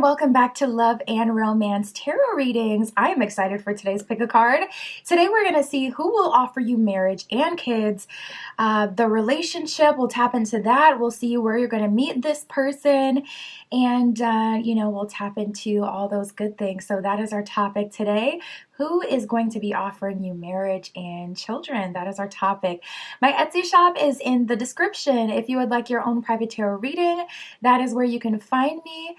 welcome back to Love and Romance Tarot Readings. I am excited for today's pick a card. Today we're going to see who will offer you marriage and kids. The relationship, we'll tap into that. We'll see where you're going to meet this person. And, we'll tap into all those good things. So that is our topic today. Who is going to be offering you marriage and children? That is our topic. My Etsy shop is in the description. If you would like your own private tarot reading, that is where you can find me.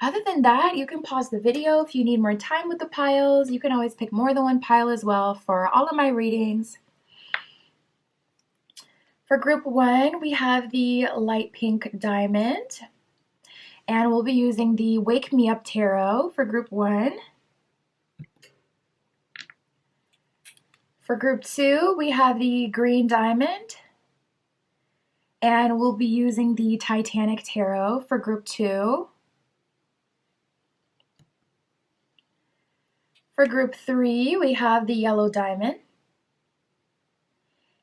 Other than that, you can pause the video if you need more time with the piles. You can always pick more than one pile as well for all of my readings. For group 1, we have the light pink diamond. And we'll be using the Wake Me Up Tarot for group 1. For group 2, we have the green diamond. And we'll be using the Titanic Tarot for group 2. For group 3, we have the yellow diamond.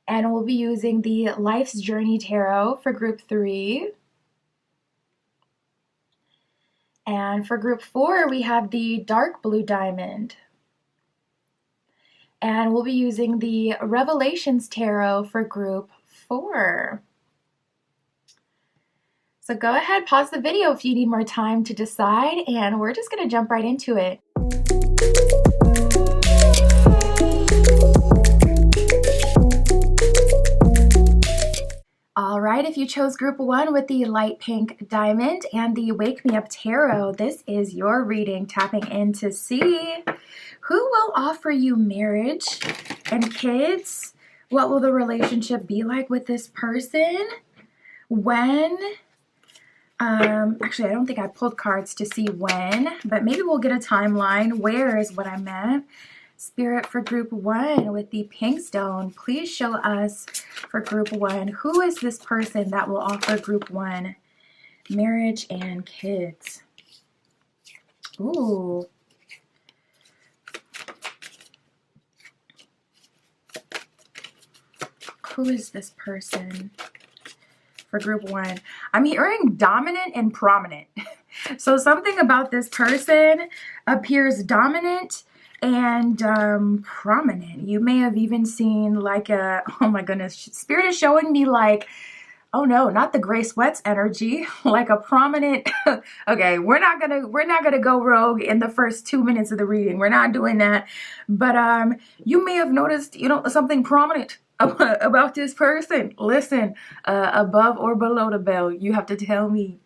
And we'll be using the Life's Journey Tarot for group 3. And for group 4, we have the dark blue diamond. And we'll be using the Revelations Tarot for group 4. So go ahead, pause the video if you need more time to decide, and we're just going to jump right into it. All right, if you chose group 1 with the light pink diamond and the Wake Me Up Tarot, this is your reading, tapping in to see who will offer you marriage and kids. What will the relationship be like with this person? When? Actually, I don't think I pulled cards to see when, but maybe we'll get a timeline. Where is what I meant. Spirit for group 1 with the pink stone, please show us for group 1, who is this person that will offer group 1 marriage and kids? Ooh. Who is this person for group 1? I'm hearing dominant and prominent. So something about this person appears dominant and prominent. You may have even seen like a, oh my goodness, Spirit is showing me like, oh no, not the gray sweats energy, like a prominent. Okay, we're not gonna go rogue in the first 2 minutes of the reading. We're not doing that. But you may have noticed, something prominent about this person. Listen, above or below the belt, you have to tell me.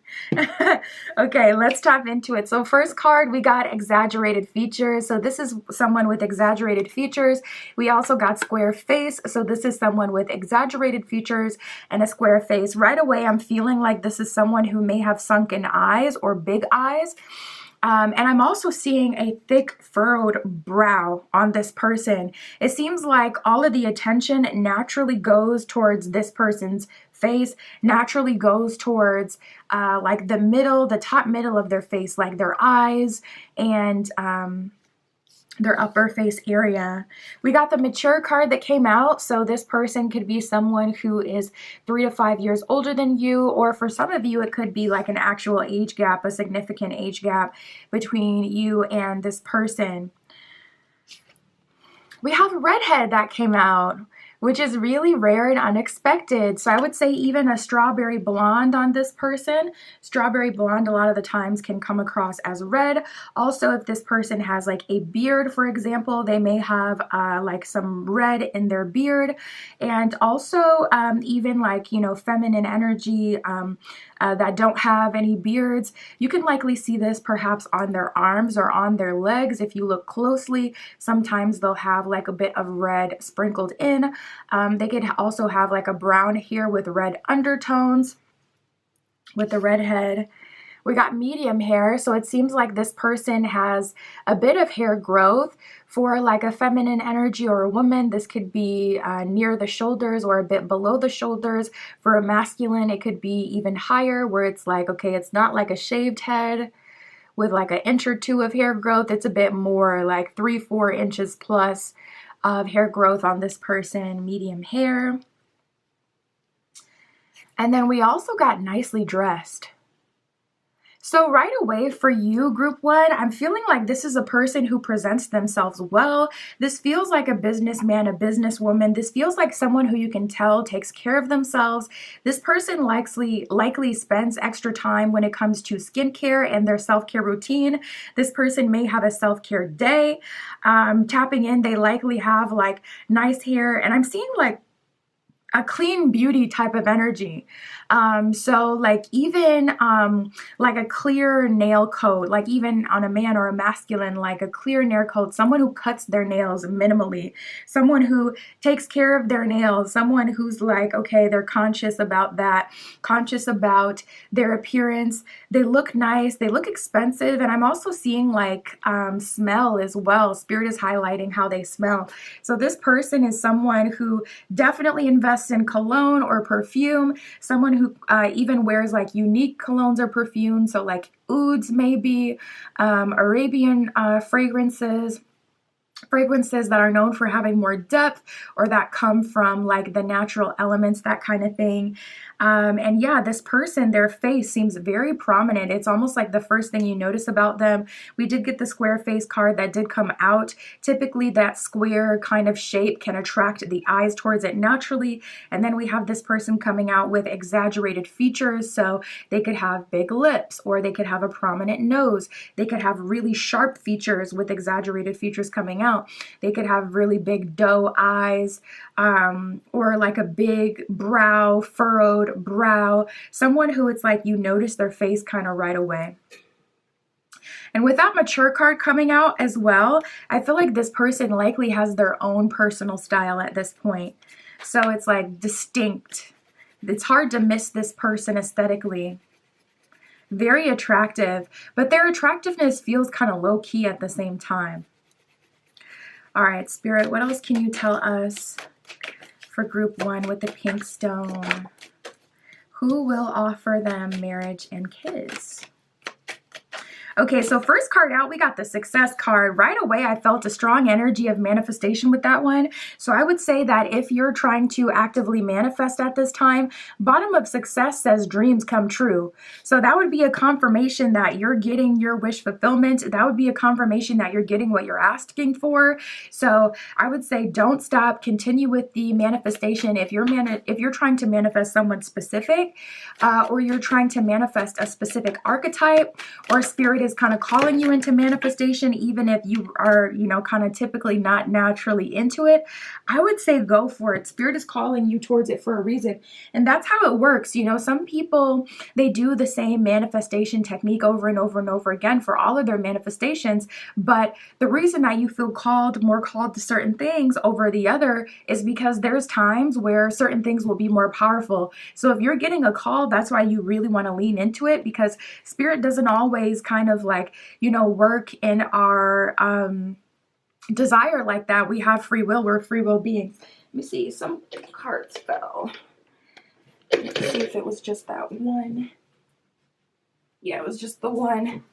Okay, let's tap into it. So first card, we got exaggerated features. So this is someone with exaggerated features. We also got square face. So this is someone with exaggerated features and a square face. Right away, I'm feeling like this is someone who may have sunken eyes or big eyes. And I'm also seeing a thick furrowed brow on this person. It seems like all of the attention naturally goes towards this person's face, naturally goes towards like the top middle of their face, like their eyes and their upper face area. We got the mature card that came out. So this person could be someone who is 3 to 5 years older than you, or for some of you, it could be like an actual age gap, a significant age gap between you and this person. We have a redhead that came out, which is really rare and unexpected. So I would say even a strawberry blonde on this person. Strawberry blonde a lot of the times can come across as red. Also, if this person has like a beard, for example, they may have like some red in their beard. And also even like, feminine energy that don't have any beards. You can likely see this perhaps on their arms or on their legs. If you look closely, sometimes they'll have like a bit of red sprinkled in. They could also have like a brown here with red undertones with the redhead. We got medium hair, so it seems like this person has a bit of hair growth. For like a feminine energy or a woman, this could be near the shoulders or a bit below the shoulders. For a masculine, it could be even higher, where it's like, okay, it's not like a shaved head with like 1 inch or 2 of hair growth. It's a bit more like 3-4 inches plus of hair growth on this person, medium hair. And then we also got nicely dressed. So right away for you, group one, I'm feeling like this is a person who presents themselves well. This feels like a businessman, a businesswoman. This feels like someone who you can tell takes care of themselves. This person likely spends extra time when it comes to skincare and their self-care routine. This person may have a self-care day. Tapping in, they likely have like nice hair, and I'm seeing like a clean beauty type of energy. So like even like a clear nail coat, like even on a man or a masculine, like a clear nail coat, someone who cuts their nails minimally, someone who takes care of their nails, someone who's like, okay, they're conscious about that, conscious about their appearance. They look nice, they look expensive. And I'm also seeing like smell as well. Spirit is highlighting how they smell. So this person is someone who definitely invests in cologne or perfume, someone who even wears like unique colognes or perfumes, so like ouds maybe, Arabian fragrances that are known for having more depth or that come from like the natural elements, that kind of thing. And yeah, this person, their face seems very prominent. It's almost like the first thing you notice about them. We did get the square face card that did come out. Typically that square kind of shape can attract the eyes towards it naturally. And then we have this person coming out with exaggerated features. So they could have big lips, or they could have a prominent nose. They could have really sharp features with exaggerated features coming out. They could have really big doe eyes, or like a big brow, furrowed brow, someone who it's like you notice their face kind of right away. And with that mature card coming out as well, I feel like this person likely has their own personal style at this point. So it's like distinct. It's hard to miss this person aesthetically. Very attractive, but their attractiveness feels kind of low key at the same time. All right, Spirit, what else can you tell us for group one with the pink stone? Who will offer them marriage and kids? Okay, so first card out, we got the success card. Right away, I felt a strong energy of manifestation with that one. So I would say that if you're trying to actively manifest at this time, bottom of success says dreams come true. So that would be a confirmation that you're getting your wish fulfillment. That would be a confirmation that you're getting what you're asking for. So I would say don't stop, continue with the manifestation. If you're trying to manifest someone specific, or you're trying to manifest a specific archetype, or spirit is kind of calling you into manifestation, even if you are, kind of typically not naturally into it, I would say go for it. Spirit is calling you towards it for a reason. And that's how it works. Some people, they do the same manifestation technique over and over and over again for all of their manifestations. But the reason that you feel more called to certain things over the other is because there's times where certain things will be more powerful. So if you're getting a call, that's why you really want to lean into it, because spirit doesn't always kind of like, work in our desire like that. We have free will. We're free will beings. Let me see. Some cards fell. Let's see if it was just that one. Yeah, it was just the one.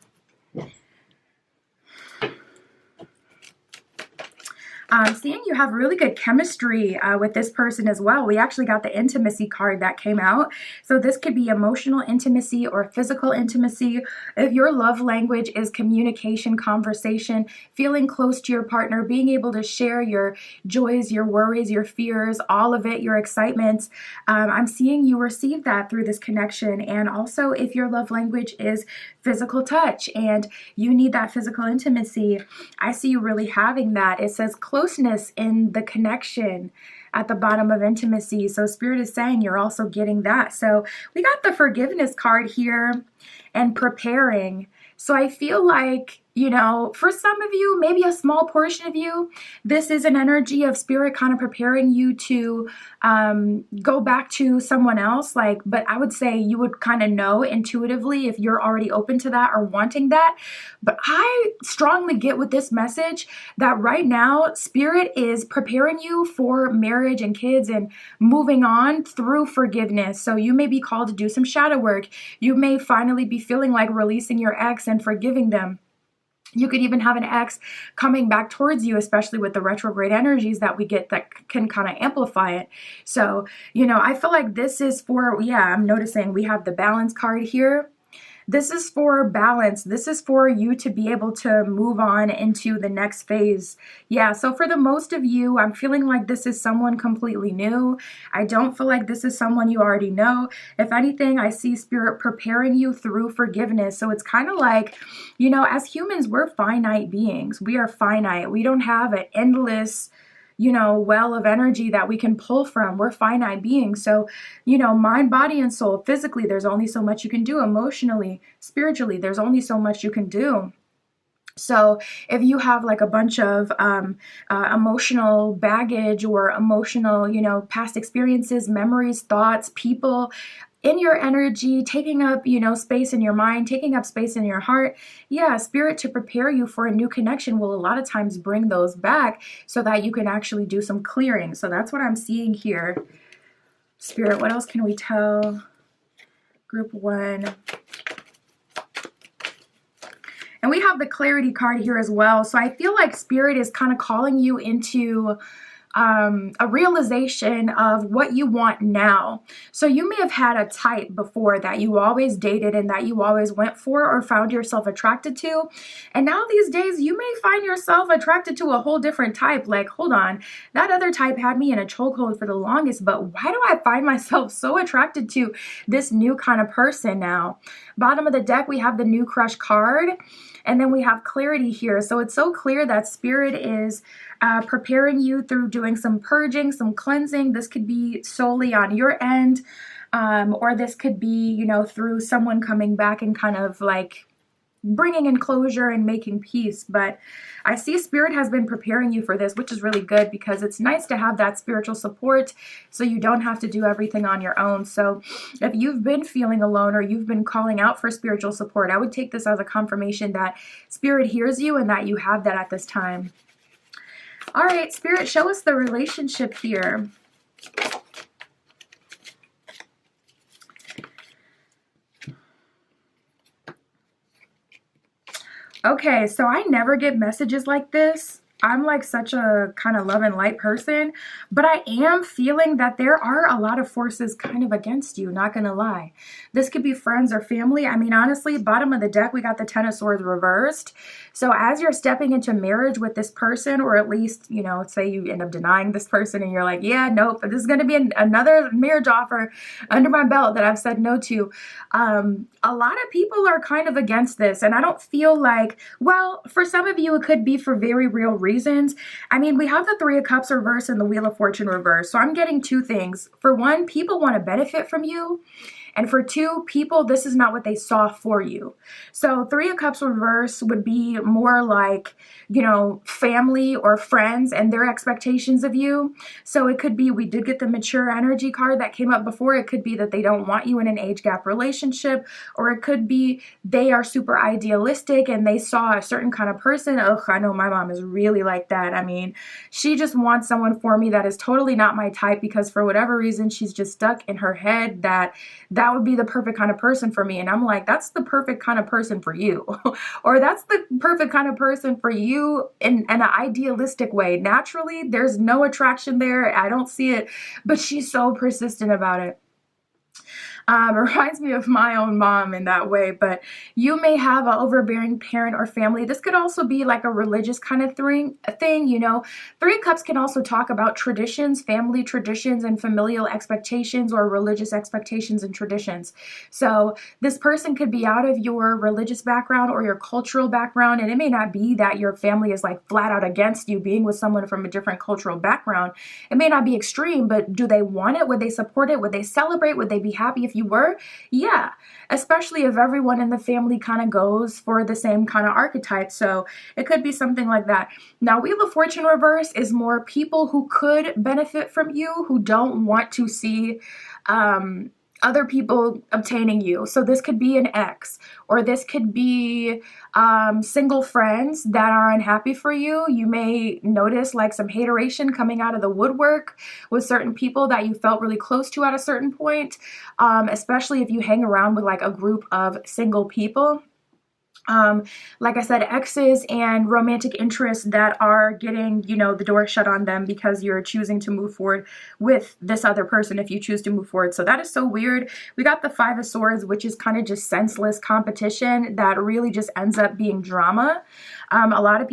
Seeing you have really good chemistry with this person as well. We actually got the intimacy card that came out. So this could be emotional intimacy or physical intimacy. If your love language is communication, conversation, feeling close to your partner, being able to share your joys, your worries, your fears, all of it, your excitements, I'm seeing you receive that through this connection. And also if your love language is physical touch and you need that physical intimacy, I see you really having that. It says closeness in the connection at the bottom of intimacy. So spirit is saying you're also getting that. So we got the forgiveness card here and preparing. So I feel like, for some of you, maybe a small portion of you, this is an energy of spirit kind of preparing you to go back to someone else. But I would say you would kind of know intuitively if you're already open to that or wanting that. But I strongly get with this message that right now, spirit is preparing you for marriage and kids and moving on through forgiveness. So you may be called to do some shadow work. You may finally be feeling like releasing your ex and forgiving them. You could even have an ex coming back towards you, especially with the retrograde energies that we get that can kind of amplify it. So, I feel like this is for, I'm noticing we have the balance card here. This is for balance. This is for you to be able to move on into the next phase. Yeah, so for the most of you, I'm feeling like this is someone completely new. I don't feel like this is someone you already know. If anything, I see Spirit preparing you through forgiveness. So it's kind of like, you know, as humans, we're finite beings. We are finite. We don't have an endless, you know, well of energy that we can pull from. We're finite beings. So, you know, mind, body, and soul, physically, there's only so much you can do. Emotionally, spiritually, there's only so much you can do. So if you have like a bunch of emotional baggage or emotional, you know, past experiences, memories, thoughts, people in your energy, taking up, you know, space in your mind, taking up space in your heart, yeah, Spirit, to prepare you for a new connection will a lot of times bring those back so that you can actually do some clearing. So that's what I'm seeing here. Spirit, what else can we tell Group 1? And we have the clarity card here as well. So I feel like Spirit is kind of calling you into a realization of what you want now. So you may have had a type before that you always dated and that you always went for or found yourself attracted to. And now these days you may find yourself attracted to a whole different type. Like, hold on, that other type had me in a chokehold for the longest, but why do I find myself so attracted to this new kind of person now? Bottom of the deck, we have the new crush card. And then we have clarity here. So it's so clear that Spirit is preparing you through doing some purging, some cleansing. This could be solely on your end, or this could be, you know, through someone coming back and kind of like bringing in closure and making peace. But I see Spirit has been preparing you for this, which is really good because it's nice to have that spiritual support so you don't have to do everything on your own. So if you've been feeling alone or you've been calling out for spiritual support, I would take this as a confirmation that Spirit hears you and that you have that at this time. All right, Spirit, show us the relationship here. Okay, so I never get messages like this. I'm like such a kind of love and light person, but I am feeling that there are a lot of forces kind of against you, not gonna lie. This could be friends or family. I mean, honestly, bottom of the deck, we got the Ten of Swords reversed. So as you're stepping into marriage with this person, or at least, you know, say you end up denying this person and you're like, yeah, nope, but this is gonna be another marriage offer under my belt that I've said no to. A lot of people are kind of against this, and I don't feel like, well, for some of you, it could be for very real reasons. I mean, we have the Three of Cups reverse and the Wheel of Fortune reverse. So I'm getting two things. For one, people want to benefit from you. And for two, people, this is not what they saw for you. So Three of Cups reverse would be more like, you know, family or friends and their expectations of you. So it could be, we did get the mature energy card that came up before. It could be that they don't want you in an age gap relationship, or it could be they are super idealistic and they saw a certain kind of person. Ugh, I know my mom is really like that. I mean, she just wants someone for me that is totally not my type because for whatever reason, she's just stuck in her head that would be the perfect kind of person for me. And I'm like, that's the perfect kind of person for you. Or that's the perfect kind of person for you in an idealistic way. Naturally, there's no attraction there. I don't see it, but she's so persistent about it. It reminds me of my own mom in that way, but you may have an overbearing parent or family. This could also be like a religious kind of thing, you know. Three of Cups can also talk about traditions, family traditions, and familial expectations or religious expectations and traditions. So this person could be out of your religious background or your cultural background, and it may not be that your family is like flat out against you being with someone from a different cultural background. It may not be extreme, but do they want it? Would they support it? Would they celebrate? Would they be happy if you were? Yeah, especially if everyone in the family kind of goes for the same kind of archetype. So it could be something like that. Now, Wheel of Fortune reverse is more people who could benefit from you, who don't want to see other people obtaining you. So this could be an ex, or this could be single friends that are unhappy for you. You may notice like some hateration coming out of the woodwork with certain people that you felt really close to at a certain point, especially if you hang around with like a group of single people. Like I said, exes and romantic interests that are getting, you know, the door shut on them because you're choosing to move forward with this other person if you choose to move forward. So that is so weird. We got the Five of Swords, which is kind of just senseless competition that really just ends up being drama. A lot of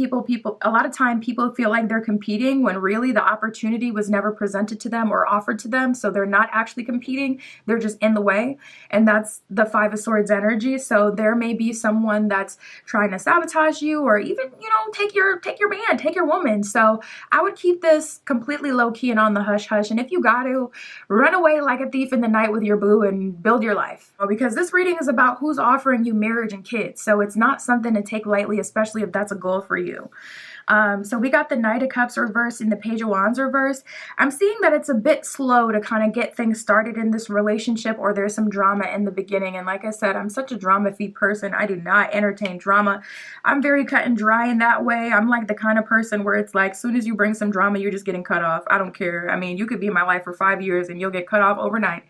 time people feel like they're competing when really the opportunity was never presented to them or offered to them. So they're not actually competing. They're just in the way. And that's the Five of Swords energy. So there may be someone that's trying to sabotage you, or even, you know, take your man, take your woman. So I would keep this completely low key and on the hush hush. And if you got to, run away like a thief in the night with your boo and build your life. Because this reading is about who's offering you marriage and kids. So it's not something to take lightly, especially if that's a goal for you. So we got the Knight of Cups reversed and the Page of Wands reversed. I'm seeing that it's a bit slow to kind of get things started in this relationship, or there's some drama in the beginning. And like I said, I'm such a drama-free person. I do not entertain drama. I'm very cut and dry in that way. I'm like the kind of person where it's like, as soon as you bring some drama, you're just getting cut off. I don't care. I mean, you could be in my life for 5 years and you'll get cut off overnight.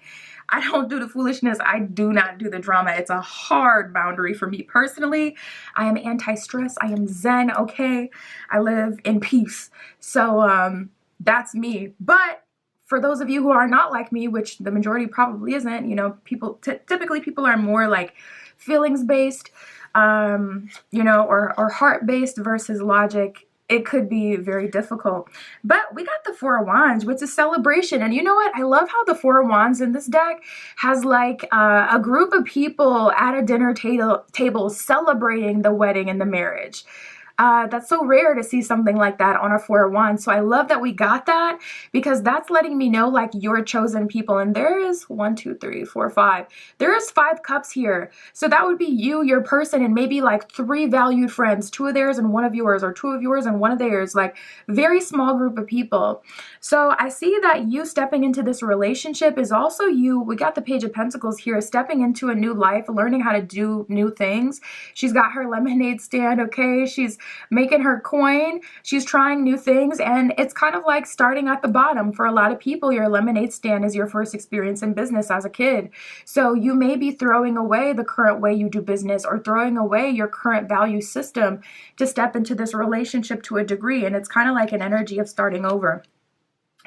I don't do the foolishness. I do not do the drama. It's a hard boundary for me personally. I am anti-stress. I am zen, okay? I live in peace. So that's me. But for those of you who are not like me, which the majority probably isn't, you know, typically people are more like feelings-based, you know, or heart-based versus logic. It could be very difficult. But we got the Four of Wands, which is celebration. And you know what? I love how the Four of Wands in this deck has like a group of people at a dinner table celebrating the wedding and the marriage. That's so rare to see something like that on a Four of Wands. So I love that we got that, because that's letting me know like your chosen people. And there is 1, 2, 3, 4, 5. There is 5 cups here. So that would be you, your person, and maybe like 3 valued friends, 2 of theirs and 1 of yours, or 2 of yours and 1 of theirs, like very small group of people. So I see that you stepping into this relationship is also you. We got the Page of Pentacles here, stepping into a new life, learning how to do new things. She's got her lemonade stand, okay? She's making her coin. She's trying new things, and it's kind of like starting at the bottom. For a lot of people, your lemonade stand is your first experience in business as a kid. So you may be throwing away the current way you do business, or throwing away your current value system to step into this relationship to a degree, and it's kind of like an energy of starting over.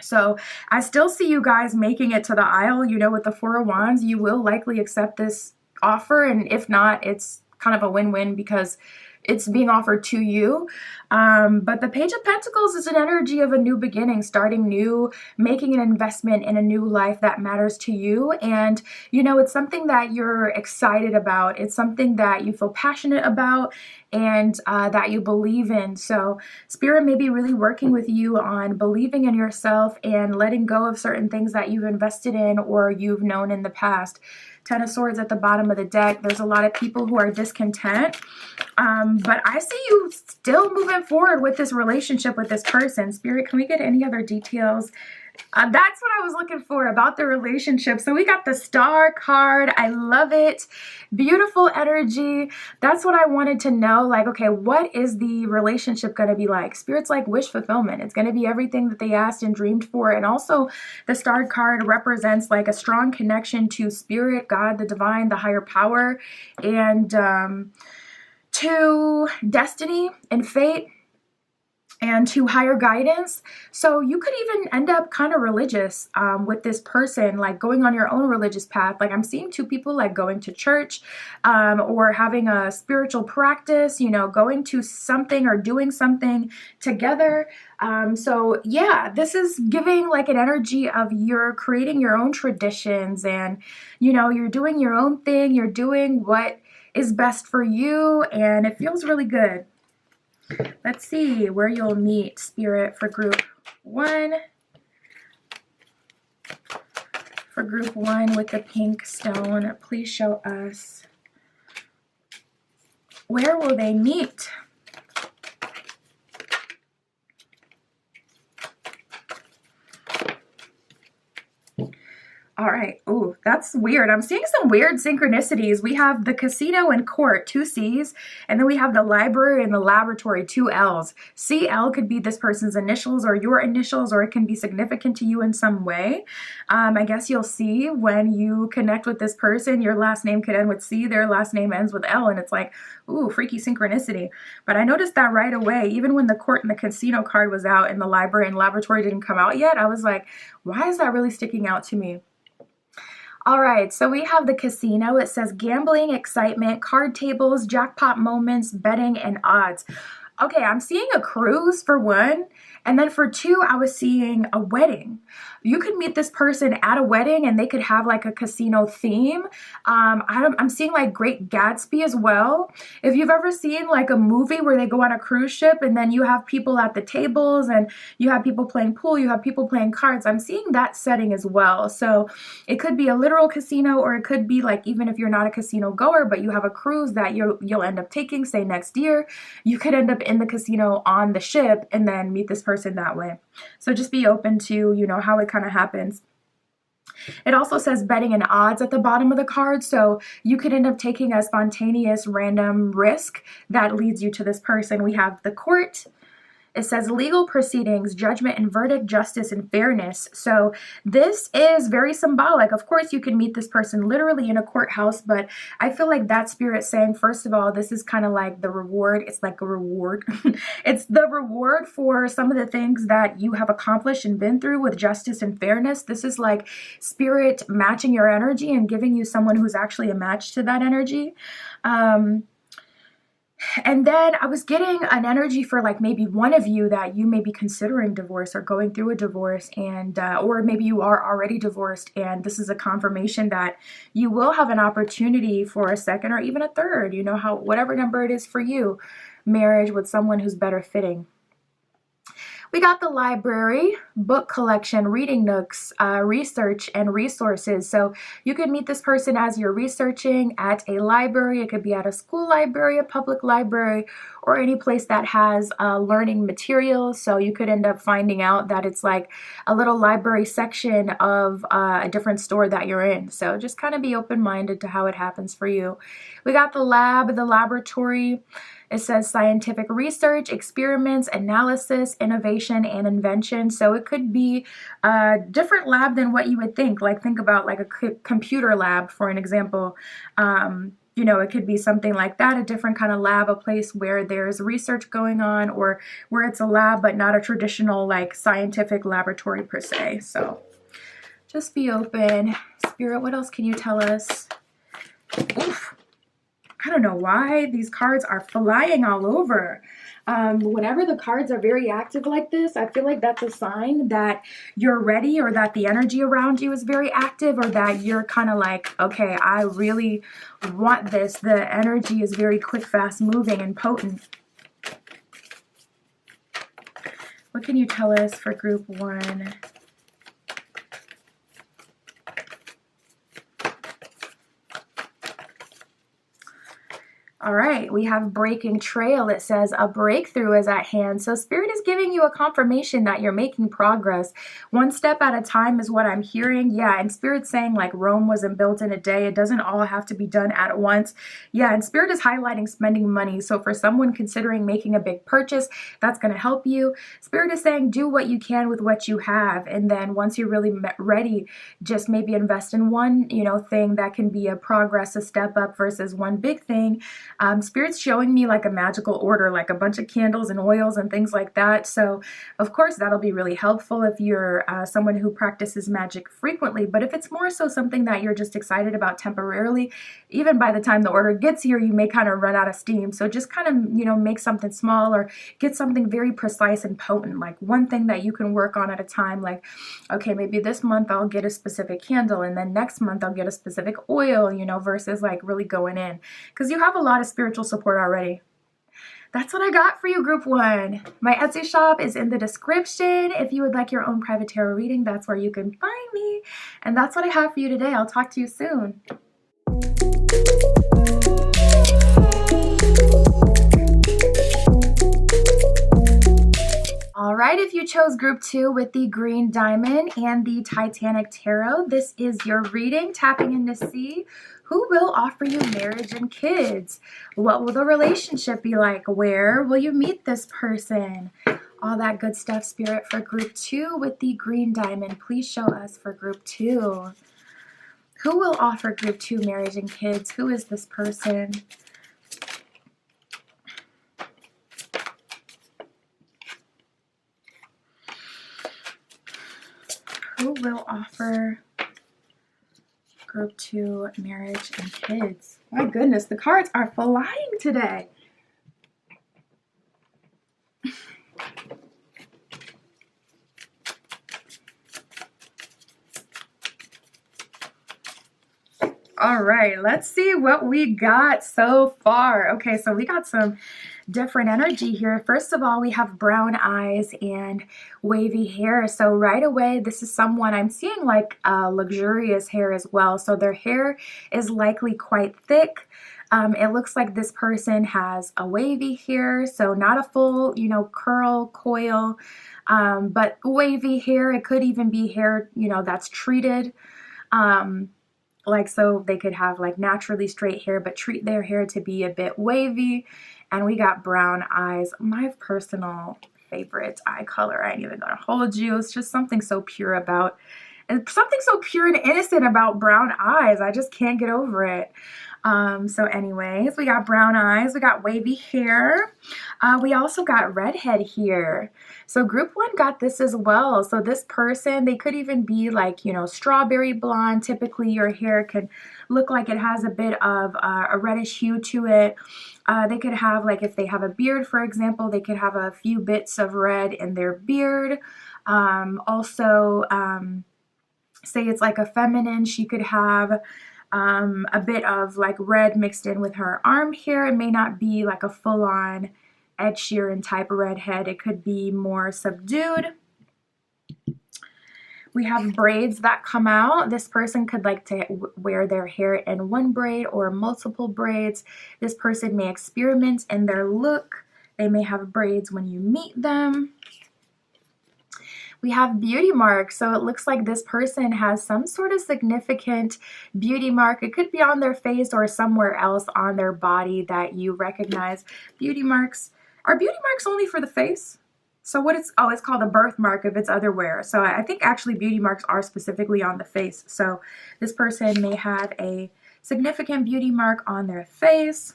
So I still see you guys making it to the aisle. You know, with the Four of Wands, you will likely accept this offer, and if not, it's kind of a win-win because it's being offered to you. But the Page of Pentacles is an energy of a new beginning, starting new, making an investment in a new life that matters to you. And, you know, it's something that you're excited about. It's something that you feel passionate about, and that you believe in. So Spirit may be really working with you on believing in yourself and letting go of certain things that you've invested in or you've known in the past. 10 of Swords at the bottom of the deck. There's a lot of people who are discontent. But I see you still moving forward with this relationship with this person. Spirit, can we get any other details? That's what I was looking for about the relationship. So we got the Star card. I love it. Beautiful energy. That's what I wanted to know. Like, okay, what is the relationship going to be like? Spirit's like wish fulfillment. It's going to be everything that they asked and dreamed for. And also the Star card represents like a strong connection to Spirit, God, the divine, the higher power, and to destiny and fate, and to higher guidance. So you could even end up kind of religious with this person, like going on your own religious path. Like I'm seeing 2 people like going to church or having a spiritual practice, you know, going to something or doing something together. So yeah, this is giving like an energy of you're creating your own traditions, and, you know, you're doing your own thing. You're doing what is best for you, and it feels really good. Let's see where you'll meet, Spirit, for group 1. For group 1 with the pink stone, please show us, where will they meet? All right. Ooh, that's weird. I'm seeing some weird synchronicities. We have the casino and court, 2 C's, and then we have the library and the laboratory, 2 L's. CL could be this person's initials or your initials, or it can be significant to you in some way. I guess you'll see when you connect with this person, your last name could end with C, their last name ends with L, and it's like, ooh, freaky synchronicity. But I noticed that right away, even when the court and the casino card was out and the library and laboratory didn't come out yet, I was like, why is that really sticking out to me? All right, so we have the casino. It says gambling, excitement, card tables, jackpot moments, betting, and odds. Okay, I'm seeing a cruise for one, and then for two, I was seeing a wedding. You could meet this person at a wedding and they could have like a casino theme. I'm seeing like Great Gatsby as well. If you've ever seen like a movie where they go on a cruise ship and then you have people at the tables and you have people playing pool, you have people playing cards, I'm seeing that setting as well. So it could be a literal casino, or it could be like, even if you're not a casino goer, but you have a cruise that you'll end up taking, say next year, you could end up in the casino on the ship and then meet this person that way. So just be open to, how it kind of happens. It also says betting and odds at the bottom of the card, so you could end up taking a spontaneous random risk that leads you to this person. We have the court. It says legal proceedings, judgment and verdict, justice and fairness. So this is very symbolic. Of course, you can meet this person literally in a courthouse, but I feel like that spirit saying, first of all, this is kind of like the reward. It's like a reward. It's the reward for some of the things that you have accomplished and been through with justice and fairness. This is like spirit matching your energy and giving you someone who's actually a match to that energy. And then I was getting an energy for like maybe one of you that you may be considering divorce or going through a divorce, and or maybe you are already divorced, and this is a confirmation that you will have an opportunity for a second or even a third, whatever number it is for you, marriage with someone who's better fitting. We got the library, book collection, reading nooks, research, and resources. So you could meet this person as you're researching at a library. It could be at a school library, a public library, or any place that has learning materials. So you could end up finding out that it's like a little library section of a different store that you're in. So just kind of be open-minded to how it happens for you. We got the lab, the laboratory. It says scientific research, experiments, analysis, innovation, and invention. So it could be a different lab than what you would think. Like think about like a computer lab, for an example. It could be something like that, a different kind of lab, a place where there's research going on, or where it's a lab but not a traditional like scientific laboratory per se. So just be open. Spirit, what else can you tell us? Oof. I don't know why these cards are flying all over. Whenever the cards are very active like this, I feel like that's a sign that you're ready, or that the energy around you is very active, or that you're kind of like, okay, I really want this. The energy is very quick, fast moving, and potent. What can you tell us for group 1? All right, we have breaking trail. It says a breakthrough is at hand. So Spirit is giving you a confirmation that you're making progress. One step at a time is what I'm hearing. Yeah, and Spirit's saying like Rome wasn't built in a day. It doesn't all have to be done at once. Yeah, and Spirit is highlighting spending money. So for someone considering making a big purchase, that's going to help you. Spirit is saying do what you can with what you have. And then once you're really ready, just maybe invest in one, thing that can be a progress, a step up versus one big thing. Spirit's showing me like a magical order, like a bunch of candles and oils and things like that. So of course that'll be really helpful if you're someone who practices magic frequently. But if it's more so something that you're just excited about temporarily, even by the time the order gets here, you may kind of run out of steam. So just kind of, make something small, or get something very precise and potent, like one thing that you can work on at a time. Like, okay, maybe this month I'll get a specific candle, and then next month I'll get a specific oil, versus like really going in, because you have a lot of spiritual support already. That's what I got for you, group 1. My Etsy shop is in the description. If you would like your own private tarot reading, that's where you can find me. And that's what I have for you today. I'll talk to you soon. All right, if you chose group 2 with the green diamond and the Titanic tarot, this is your reading, tapping in to see who will offer you marriage and kids. What will the relationship be like? Where will you meet this person? All that good stuff, Spirit, for group 2 with the green diamond. Please show us for group 2. Who will offer group 2 marriage and kids? Who is this person? Who will offer group 2 marriage and kids? My goodness, the cards are flying today. All right, let's see what we got so far. Okay, so we got some different energy here. First of all, we have brown eyes and wavy hair. So right away, this is someone I'm seeing like luxurious hair as well. So their hair is likely quite thick. It looks like this person has a wavy hair, so not a full, you know, curl, coil, but wavy hair. It could even be hair, you know, that's treated. Like, so they could have like naturally straight hair, but treat their hair to be a bit wavy. And we got brown eyes, my personal favorite eye color. I ain't even gonna hold you. It's just something so pure about, and something so pure and innocent about brown eyes. I just can't get over it. So anyways, we got brown eyes, we got wavy hair. We also got redhead here. So group 1 got this as well. So this person, they could even be like, you know, strawberry blonde. Typically your hair can look like it has a bit of a reddish hue to it. They could have, like, if they have a beard, for example, they could have a few bits of red in their beard. Also, say it's like a feminine, she could have a bit of like red mixed in with her arm hair. It may not be like a full-on Ed Sheeran type redhead. It could be more subdued. We have braids that come out. This person could like to wear their hair in one braid or multiple braids. This person may experiment in their look. They may have braids when you meet them. We have beauty marks. So it looks like this person has some sort of significant beauty mark. It could be on their face or somewhere else on their body that you recognize. Beauty marks. Are beauty marks only for the face? So what it's, oh, it's called a birthmark if it's otherwhere. So I think actually beauty marks are specifically on the face. So this person may have a significant beauty mark on their face.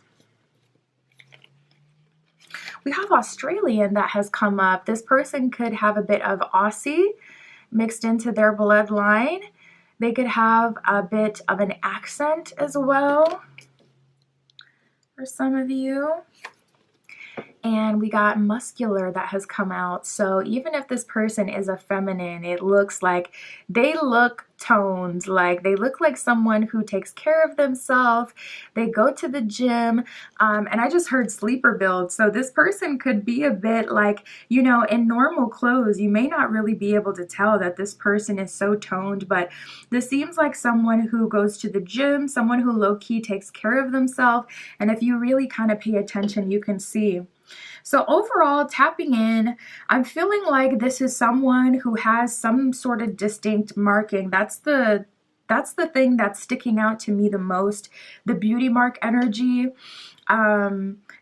We have Australian that has come up. This person could have a bit of Aussie mixed into their bloodline. They could have a bit of an accent as well for some of you. And we got muscular that has come out. So even if this person is a feminine, it looks like they look toned, like they look like someone who takes care of themselves. They go to the gym. And I just heard sleeper build. So this person could be a bit like, you know, in normal clothes, you may not really be able to tell that this person is so toned, but this seems like someone who goes to the gym, someone who low-key takes care of themselves. And if you really kind of pay attention, you can see. So overall, tapping in, I'm feeling like this is someone who has some sort of distinct marking. That's the thing that's sticking out to me the most, the beauty mark energy.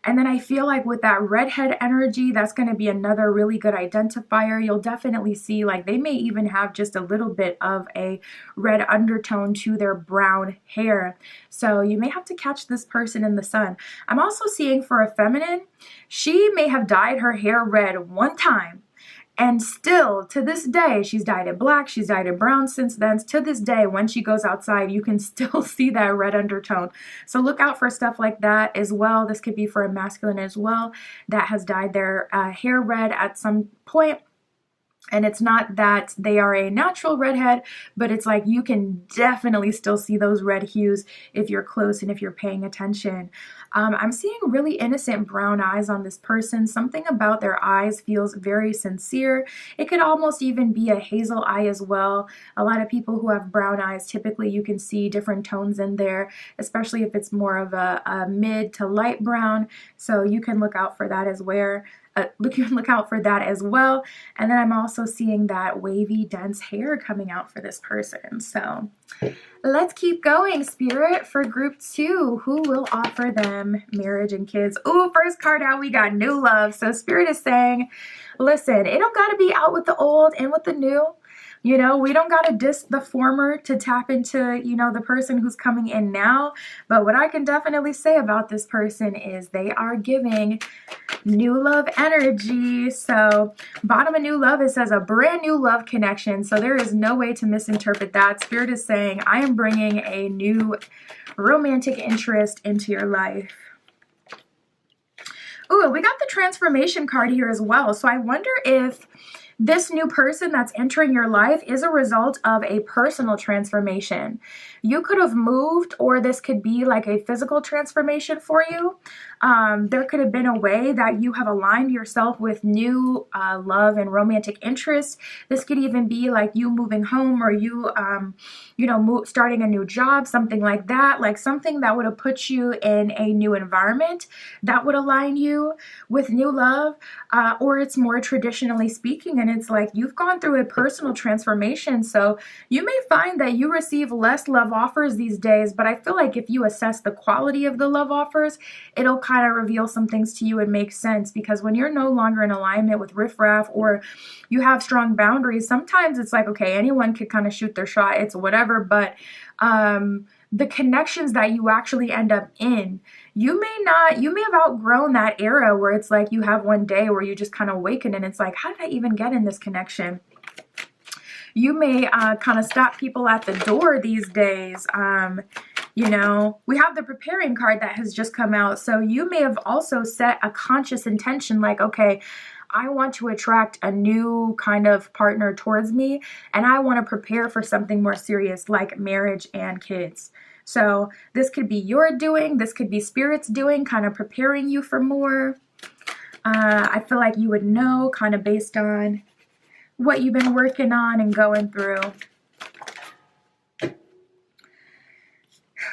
And then I feel like with that redhead energy, that's going to be another really good identifier. You'll definitely see like they may even have just a little bit of a red undertone to their brown hair. So you may have to catch this person in the sun. I'm also seeing for a feminine, she may have dyed her hair red one time. And still, to this day, she's dyed it black, she's dyed it brown since then. To this day, when she goes outside, you can still see that red undertone. So look out for stuff like that as well. This could be for a masculine as well that has dyed their hair red at some point. And it's not that they are a natural redhead, but it's like you can definitely still see those red hues if you're close and if you're paying attention. I'm seeing really innocent brown eyes on this person. Something about their eyes feels very sincere. It could almost even be a hazel eye as well. A lot of people who have brown eyes, typically you can see different tones in there, especially if it's more of a mid to light brown. So you can look out for that as well. look out for that as well. And then I'm also seeing that wavy, dense hair coming out for this person. So let's keep going, Spirit, for group 2. Who will offer them marriage and kids? Ooh, first card out, we got new love. So Spirit is saying, listen, it don't got to be out with the old and with the new. You know, we don't got to diss the former to tap into, you know, the person who's coming in now. But what I can definitely say about this person is they are giving new love energy. So bottom of new love, it says a brand new love connection. So there is no way to misinterpret that. Spirit is saying, I am bringing a new romantic interest into your life. Ooh, we got the transformation card here as well. So I wonder if this new person that's entering your life is a result of a personal transformation. You could have moved, or this could be like a physical transformation for you. There could have been a way that you have aligned yourself with new love and romantic interests. This could even be like you moving home, or you, you know, starting a new job, something like that. Like something that would have put you in a new environment that would align you with new love. Or it's more traditionally speaking, and it's like you've gone through a personal transformation. So you may find that you receive less love offers these days, but I feel like if you assess the quality of the love offers, it'll kind of reveal some things to you and make sense. Because when you're no longer in alignment with riffraff, or you have strong boundaries, sometimes it's like, okay, anyone could kind of shoot their shot, it's whatever. But the connections that you actually end up in, you may have outgrown that era where it's like you have one day where you just kind of awaken and it's like, how did I even get in this connection? You may kind of stop people at the door these days. You know, we have the preparing card that has just come out. So you may have also set a conscious intention like, okay, I want to attract a new kind of partner towards me, and I want to prepare for something more serious like marriage and kids. So this could be your doing, this could be Spirit's doing, kind of preparing you for more. I feel like you would know kind of based on what you've been working on and going through.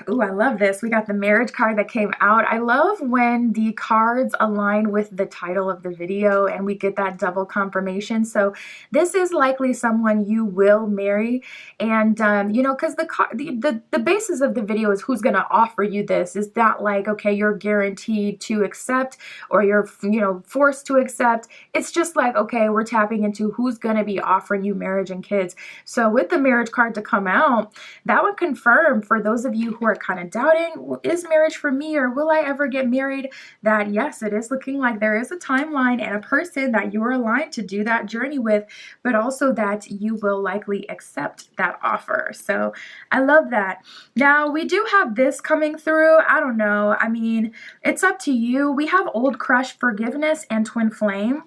Ooh, I love this. We got the marriage card that came out. I love when the cards align with the title of the video and we get that double confirmation. So this is likely someone you will marry. And, you know, because the basis of the video is who's going to offer you this. Is that like, okay, you're guaranteed to accept, or you're, you know, forced to accept. It's just like, okay, we're tapping into who's going to be offering you marriage and kids. So with the marriage card to come out, that would confirm for those of you who are kind of doubting, is marriage for me, or will I ever get married, that yes, it is looking like there is a timeline and a person that you're aligned to do that journey with, but also that you will likely accept that offer. So I love that. Now we do have this coming through. I don't know. I mean, it's up to you. We have old crush, forgiveness, and twin flame.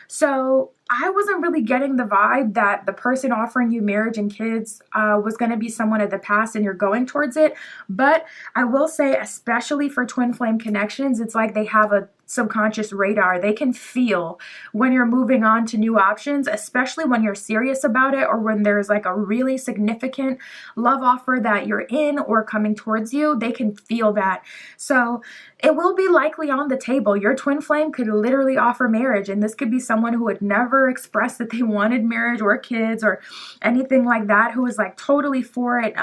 So I wasn't really getting the vibe that the person offering you marriage and kids was going to be someone of the past and you're going towards it. But I will say, especially for twin flame connections, it's like they have a subconscious radar. They can feel when you're moving on to new options, especially when you're serious about it, or when there's like a really significant love offer that you're in or coming towards you. They can feel that. So it will be likely on the table. Your twin flame could literally offer marriage, and this could be someone who would never express that they wanted marriage or kids or anything like that, who was like totally for it,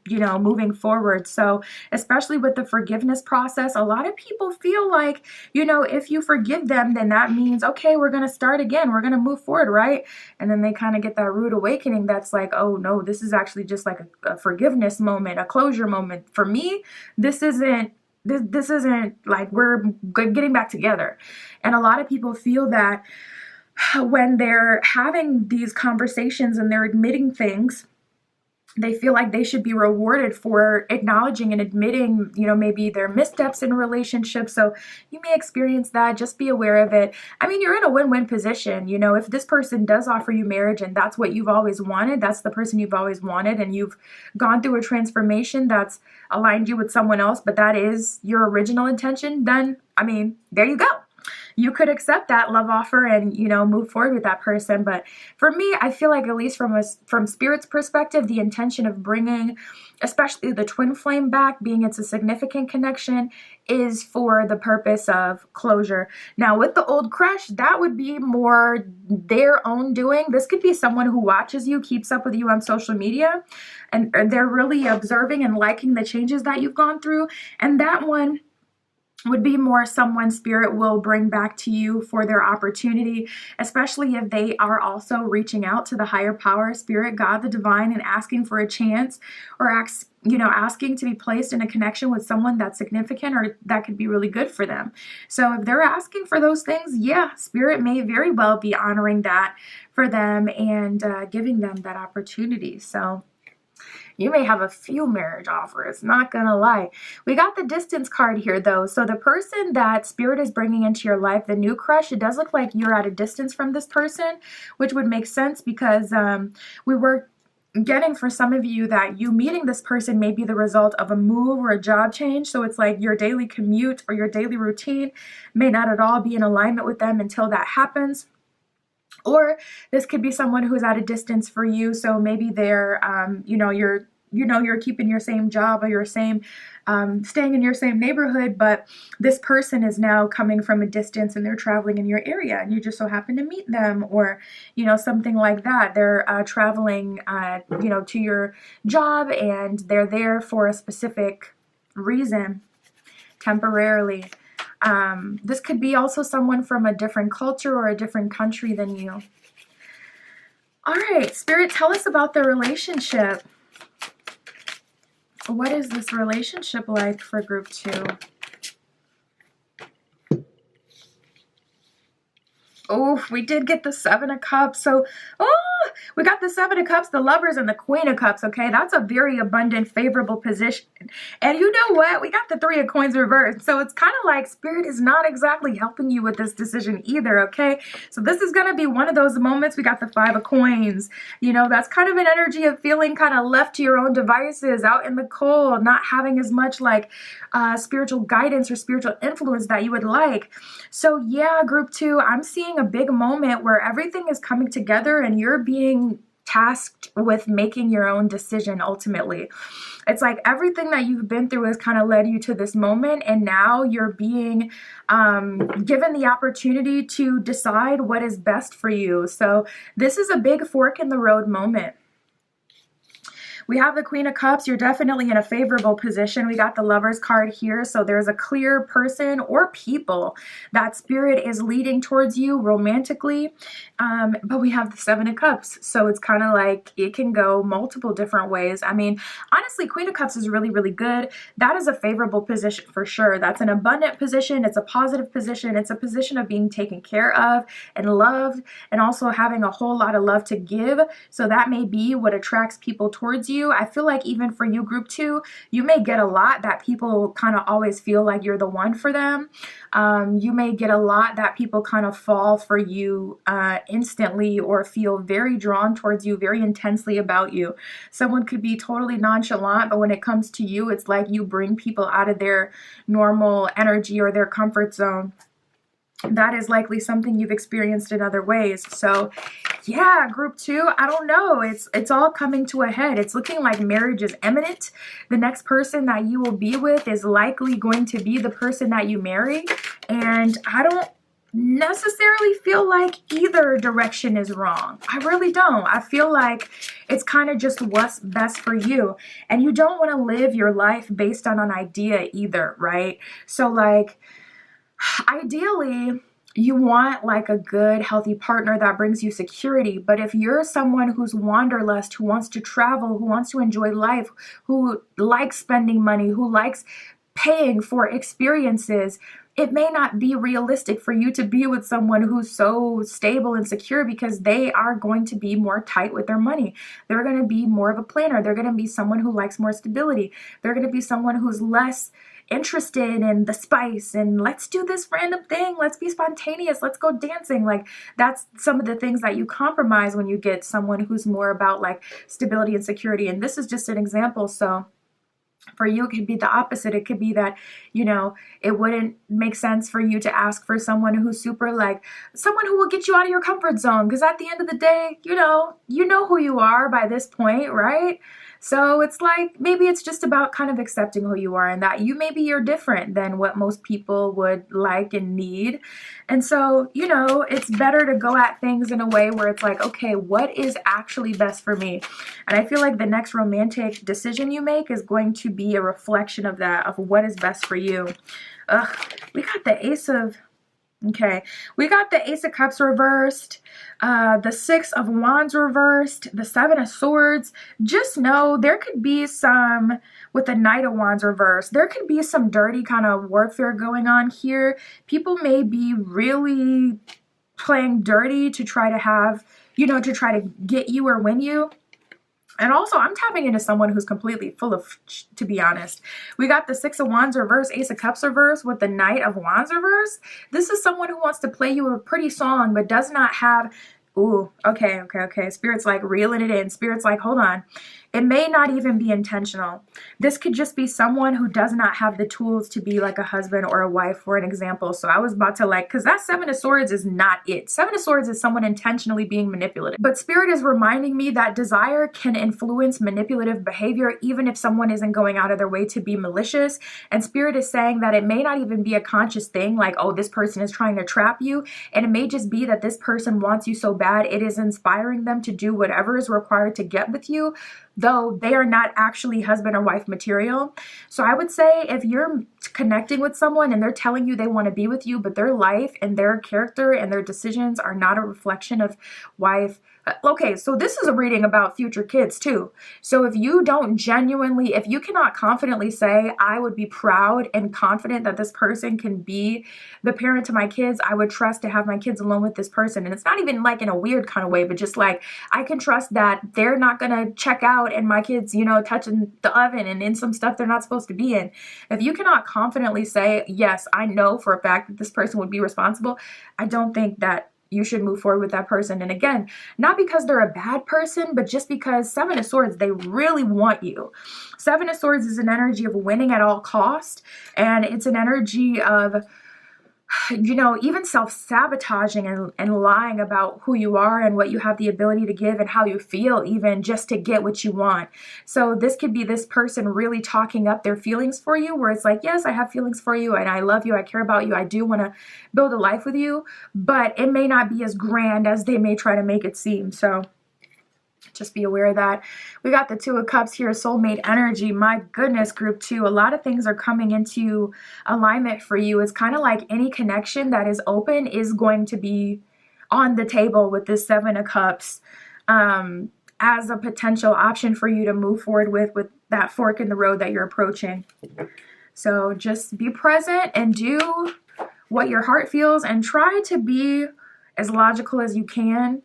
you know, moving forward. So especially with the forgiveness process, a lot of people feel like, you know, if you forgive them, then that means, okay, we're going to start again. We're going to move forward, right? And then they kind of get that rude awakening that's like, oh no, this is actually just like a forgiveness moment, a closure moment. For me, this isn't like we're getting back together. And a lot of people feel that when they're having these conversations and they're admitting things, they feel like they should be rewarded for acknowledging and admitting, you know, maybe their missteps in a relationship. So you may experience that. Just be aware of it. I mean, you're in a win-win position. You know, if this person does offer you marriage and that's what you've always wanted, that's the person you've always wanted, and you've gone through a transformation that's aligned you with someone else, but that is your original intention, then, I mean, there you go. you could accept that love offer and, you know, move forward with that person. But for me, I feel like, at least from Spirit's perspective, the intention of bringing especially the twin flame back, being it's a significant connection, is for the purpose of closure. Now, with the old crush, that would be more their own doing. This could be someone who watches you, keeps up with you on social media, and they're really observing and liking the changes that you've gone through. And that one would be more someone Spirit will bring back to you for their opportunity, especially if they are also reaching out to the higher power, Spirit, God, the divine, and asking for a chance, or asking to be placed in a connection with someone that's significant or that could be really good for them. So if they're asking for those things, yeah, Spirit may very well be honoring that for them and giving them that opportunity. So you may have a few marriage offers, not gonna lie. We got the distance card here, though. So the person that Spirit is bringing into your life, the new crush, it does look like you're at a distance from this person, which would make sense because we were getting for some of you that you meeting this person may be the result of a move or a job change. So it's like your daily commute or your daily routine may not at all be in alignment with them until that happens. Or this could be someone who's at a distance for you. So maybe they're, you're keeping your same job or your same, staying in your same neighborhood, but this person is now coming from a distance and they're traveling in your area and you just so happen to meet them, or, something like that. They're traveling, to your job and they're there for a specific reason temporarily. This could be also someone from a different culture or a different country than you. All right, Spirit, tell us about the relationship. What is this relationship like for group 2? Oh, we did get the 7 of Cups. So, we got the 7 of Cups, the Lovers, and the Queen of Cups, okay? That's a very abundant, favorable position. And you know what? We got the 3 of Coins reversed. So it's kind of like Spirit is not exactly helping you with this decision either, okay? So this is going to be one of those moments. We got the 5 of Coins. That's kind of an energy of feeling kind of left to your own devices, out in the cold, not having as much like spiritual guidance or spiritual influence that you would like. So yeah, group 2, I'm seeing a big moment where everything is coming together and you're being tasked with making your own decision ultimately. It's like everything that you've been through has kind of led you to this moment, and now you're being given the opportunity to decide what is best for you. So this is a big fork in the road moment. We have the Queen of Cups. You're definitely in a favorable position. We got the Lovers card here. So there's a clear person or people that Spirit is leading towards you romantically. But we have the 7 of Cups. So it's kind of like it can go multiple different ways. I mean, honestly, Queen of Cups is really, really good. That is a favorable position for sure. That's an abundant position. It's a positive position. It's a position of being taken care of and loved, and also having a whole lot of love to give. So that may be what attracts people towards you. I feel like even for you, group 2, you may get a lot that people kind of always feel like you're the one for them. You may get a lot that people kind of fall for you instantly, or feel very drawn towards you, very intensely about you. Someone could be totally nonchalant, but when it comes to you, it's like you bring people out of their normal energy or their comfort zone. That is likely something you've experienced in other ways. So yeah, group 2, I don't know. It's all coming to a head. It's looking like marriage is imminent. The next person that you will be with is likely going to be the person that you marry. And I don't necessarily feel like either direction is wrong. I really don't. I feel like it's kind of just what's best for you. And you don't want to live your life based on an idea either, right? So like, ideally, you want like a good, healthy partner that brings you security. But if you're someone who's wanderlust, who wants to travel, who wants to enjoy life, who likes spending money, who likes paying for experiences, it may not be realistic for you to be with someone who's so stable and secure, because they are going to be more tight with their money. They're going to be more of a planner. They're going to be someone who likes more stability. They're going to be someone who's less interested in the spice and let's do this random thing, let's be spontaneous, let's go dancing. Like, that's some of the things that you compromise when you get someone who's more about like stability and security. And this is just an example. So For you, it could be the opposite. It could be that, it wouldn't make sense for you to ask for someone who's super like someone who will get you out of your comfort zone. Because at the end of the day, you know who you are by this point, right? So it's like maybe it's just about kind of accepting who you are and that maybe you're different than what most people would like and need. And so, it's better to go at things in a way where it's like, okay, what is actually best for me? And I feel like the next romantic decision you make is going to be a reflection of that, of what is best for you. We got the we got the Ace of Cups reversed, the Six of Wands reversed, the Seven of Swords. Just know there could be some, with the Knight of Wands reversed, there could be some dirty kind of warfare going on here. People may be really playing dirty to try to have, to try to get you or win you. And also, I'm tapping into someone who's completely full of, to be honest. We got the Six of Wands reverse, Ace of Cups reverse with the Knight of Wands reverse. This is someone who wants to play you a pretty song, but does not have, ooh, okay. Spirit's like reeling it in. Spirit's like, hold on. It may not even be intentional. This could just be someone who does not have the tools to be like a husband or a wife, for an example. So I was about to because that Seven of Swords is not it. Seven of Swords is someone intentionally being manipulative. But Spirit is reminding me that desire can influence manipulative behavior, even if someone isn't going out of their way to be malicious. And Spirit is saying that it may not even be a conscious thing, like, oh, this person is trying to trap you. And it may just be that this person wants you so bad, it is inspiring them to do whatever is required to get with you, though they are not actually husband or wife material. So I would say if you're connecting with someone and they're telling you they want to be with you, but their life and their character and their decisions are not a reflection of wife. Okay, so this is a reading about future kids too. So if you cannot confidently say, I would be proud and confident that this person can be the parent to my kids, I would trust to have my kids alone with this person. And it's not even like in a weird kind of way, but just like, I can trust that they're not going to check out and my kids, touching the oven and in some stuff they're not supposed to be in. If you cannot confidently say, yes, I know for a fact that this person would be responsible, I don't think that you should move forward with that person. And again, not because they're a bad person, but just because Seven of Swords, they really want you. Seven of Swords is an energy of winning at all cost. And it's an energy of, even self-sabotaging and lying about who you are and what you have the ability to give and how you feel, even just to get what you want. So this could be this person really talking up their feelings for you, where it's like, yes, I have feelings for you and I love you, I care about you, I do want to build a life with you, but it may not be as grand as they may try to make it seem. So just be aware of that. We got the Two of Cups here, soulmate energy. My goodness, group 2. A lot of things are coming into alignment for you. It's kind of like any connection that is open is going to be on the table with this Seven of Cups as a potential option for you to move forward with that fork in the road that you're approaching. So just be present and do what your heart feels and try to be as logical as you can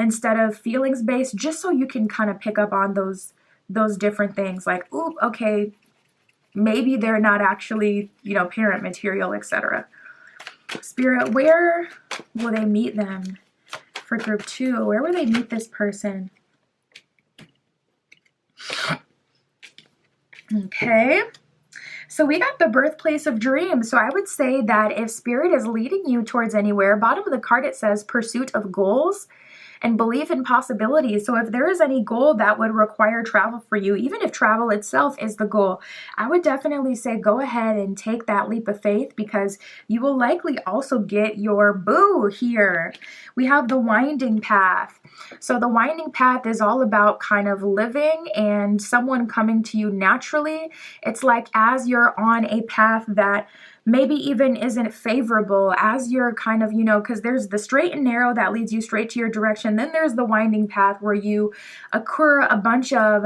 instead of feelings based, just so you can kind of pick up on those different things like, ooh, okay, maybe they're not actually, parent material, etc. Spirit, where will they meet them for group 2? Where will they meet this person? Okay. So we got the birthplace of dreams. So I would say that if Spirit is leading you towards anywhere, bottom of the card it says pursuit of goals and belief in possibilities. So if there is any goal that would require travel for you, even if travel itself is the goal, I would definitely say go ahead and take that leap of faith, because you will likely also get your boo here. We have the winding path. So the winding path is all about kind of living and someone coming to you naturally. It's like as you're on a path that maybe even isn't favorable, as you're kind of, because there's the straight and narrow that leads you straight to your direction. Then there's the winding path where you occur a bunch of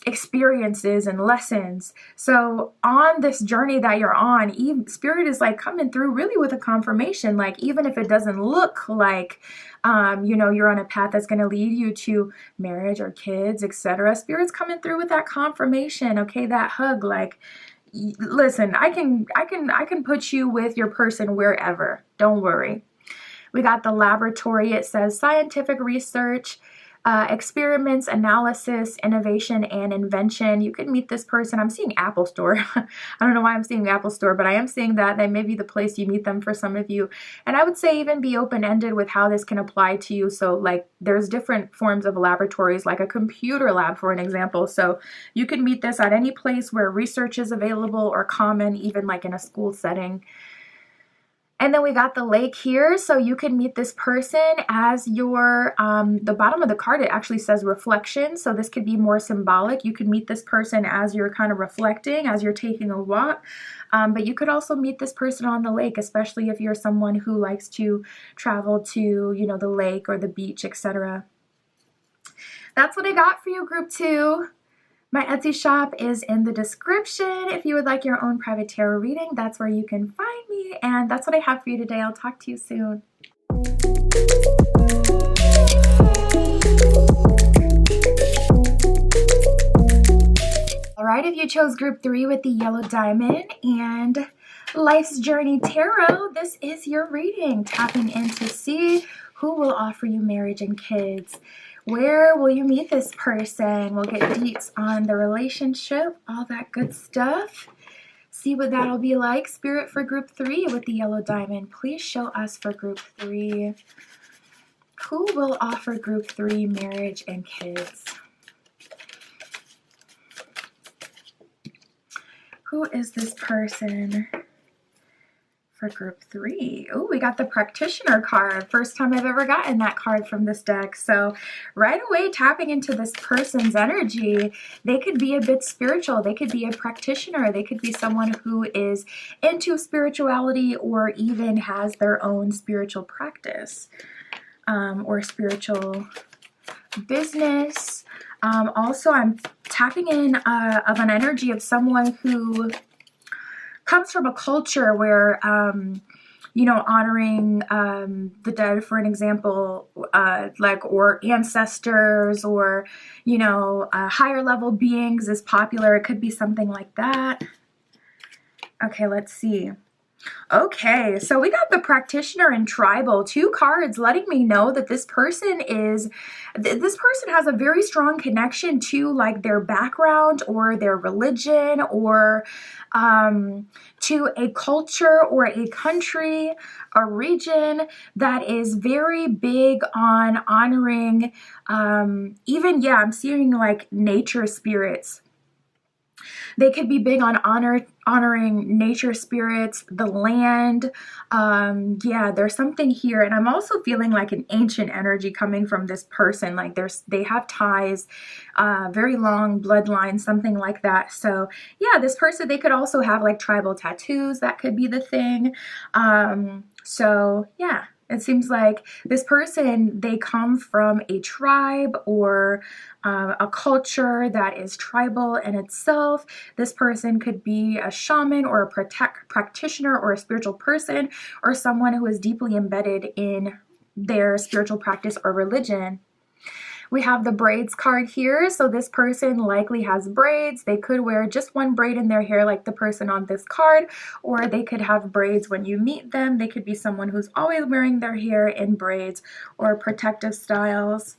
experiences and lessons. So on this journey that you're on, Spirit is like coming through really with a confirmation, like even if it doesn't look like, you're on a path that's going to lead you to marriage or kids, etc. Spirit's coming through with that confirmation. Okay, that hug, like, listen, I can put you with your person wherever. Don't worry. We got the laboratory. It says scientific research, experiments, analysis, innovation, and invention. You could meet this person. I'm seeing Apple Store. I don't know why I'm seeing Apple Store, but I am seeing that may be the place you meet them for some of you. And I would say even be open-ended with how this can apply to you. So like there's different forms of laboratories, like a computer lab, for an example. So you can meet this at any place where research is available or common, even like in a school setting. And then we got the lake here, so you can meet this person as your, the bottom of the card, it actually says reflection, so this could be more symbolic. You could meet this person as you're kind of reflecting, as you're taking a walk, but you could also meet this person on the lake, especially if you're someone who likes to travel to, you know, the lake or the beach, etc. That's what I got for you, Group 2. My Etsy shop is in the description. If you would like your own private tarot reading, that's where you can find me. And that's what I have for you today. I'll talk to you soon. All right, if you chose Group 3 with the yellow diamond and Life's Journey Tarot, this is your reading. Tapping in to see who will offer you marriage and kids. Where will you meet this person? We'll get deets on the relationship, all that good stuff. See what that'll be like. Spirit for Group 3 with the yellow diamond. Please show us for Group 3. Who will offer Group 3 marriage and kids? Who is this person for Group 3? Oh, we got the Practitioner card. First time I've ever gotten that card from this deck. So right away, tapping into this person's energy, they could be a bit spiritual. They could be a practitioner. They could be someone who is into spirituality or even has their own spiritual practice or spiritual business. Also, I'm tapping in of an energy of someone who comes from a culture where, you know, honoring the dead, for an example, like, or ancestors or, you know, higher level beings is popular. It could be something like that. Okay, let's see. Okay, so we got the Practitioner and Tribal, 2 cards letting me know that this person has a very strong connection to like their background or their religion or to a culture or a country, a region that is very big on honoring even, yeah, I'm seeing like nature spirits. They could be big on honoring nature spirits, the land. Yeah, there's something here. And I'm also feeling like an ancient energy coming from this person. Like they have ties, very long bloodline, something like that. So yeah, this person, they could also have like tribal tattoos. That could be the thing. So yeah. It seems like this person, they come from a tribe or a culture that is tribal in itself. This person could be a shaman or a practitioner or a spiritual person or someone who is deeply embedded in their spiritual practice or religion. We have the braids card here. So this person likely has braids. They could wear just one braid in their hair like the person on this card, or they could have braids when you meet them. They could be someone who's always wearing their hair in braids or protective styles.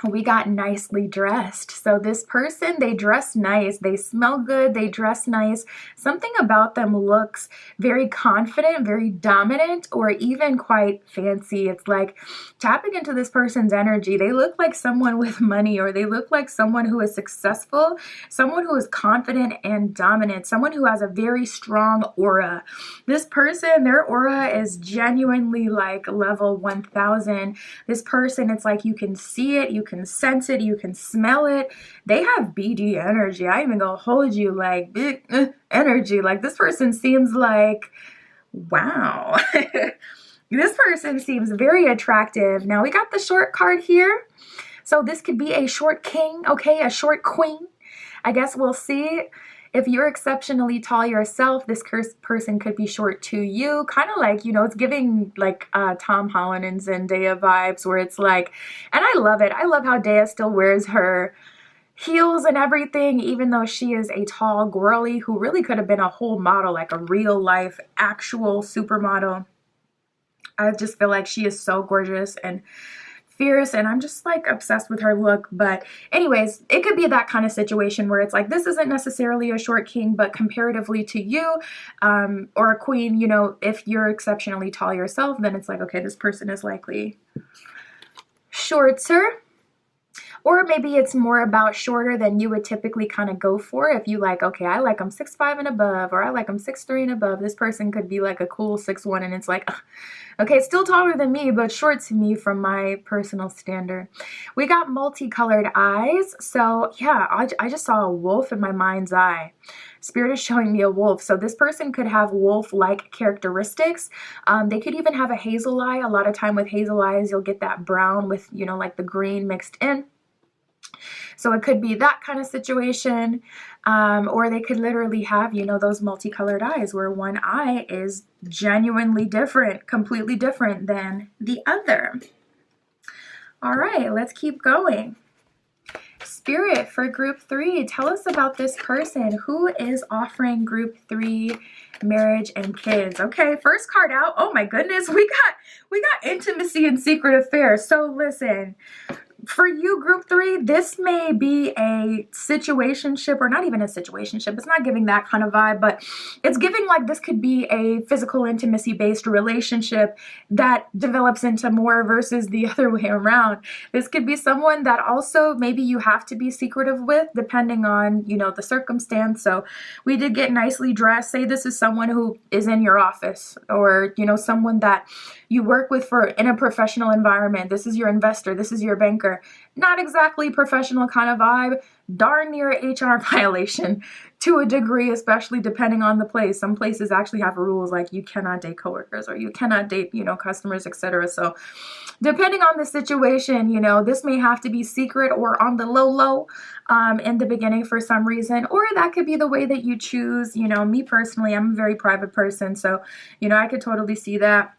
We got nicely dressed. So this person, they dress nice, they smell good, they dress nice. Something about them looks very confident, very dominant, or even quite fancy. It's like tapping into this person's energy. They look like someone with money, or they look like someone who is successful, someone who is confident and dominant, someone who has a very strong aura. This person, their aura is genuinely like level 1000. This person, it's like you can see it, you can sense it, you can smell it. They have BD energy. I even gonna hold you like big energy. Like this person seems like, wow. This person seems very attractive. Now we got the short card here. So this could be a short king, okay, a short queen. I guess we'll see. If you're exceptionally tall yourself, this person could be short to you. Kind of like, you know, it's giving like Tom Holland and Zendaya vibes where it's like, and I love it. I love how Daya still wears her heels and everything, even though she is a tall girly who really could have been a whole model, like a real life, actual supermodel. I just feel like she is so gorgeous and fierce, and I'm just like obsessed with her look. But anyways, it could be that kind of situation where it's like, this isn't necessarily a short king, but comparatively to you, or a queen, you know, if you're exceptionally tall yourself, then it's like, okay, this person is likely shorter. Or maybe it's more about shorter than you would typically kind of go for. If you like, okay, I like them 6'5" and above, or I like them 6'3" and above. This person could be like a cool 6'1", and it's like, ugh, okay, still taller than me, but short to me from my personal standard. We got multicolored eyes. So yeah, I just saw a wolf in my mind's eye. Spirit is showing me a wolf. So this person could have wolf-like characteristics. They could even have a hazel eye. A lot of time with hazel eyes, you'll get that brown with, you know, like the green mixed in. So it could be that kind of situation, or they could literally have, you know, those multicolored eyes where one eye is genuinely different, completely different than the other. All right, let's keep going. Spirit for group 3, tell us about this person. Who is offering group 3 marriage and kids? Okay, first card out. Oh my goodness, we got intimacy and secret affairs. So listen, for you, group 3, this may be a situationship, or not even a situationship. It's not giving that kind of vibe, but it's giving like this could be a physical intimacy based relationship that develops into more versus the other way around. This could be someone that also maybe you have to be secretive with depending on, you know, the circumstance. So we did get nicely dressed. Say this is someone who is in your office, or, you know, someone that you work with for in a professional environment. This is your investor. This is your banker. Not exactly professional kind of vibe, darn near HR violation to a degree, especially depending on the place. Some places actually have rules like you cannot date coworkers, or you cannot date, you know, customers, etc. So depending on the situation, you know, this may have to be secret or on the low in the beginning for some reason, or that could be the way that you choose. You know, me personally, I'm a very private person, so, you know, I could totally see that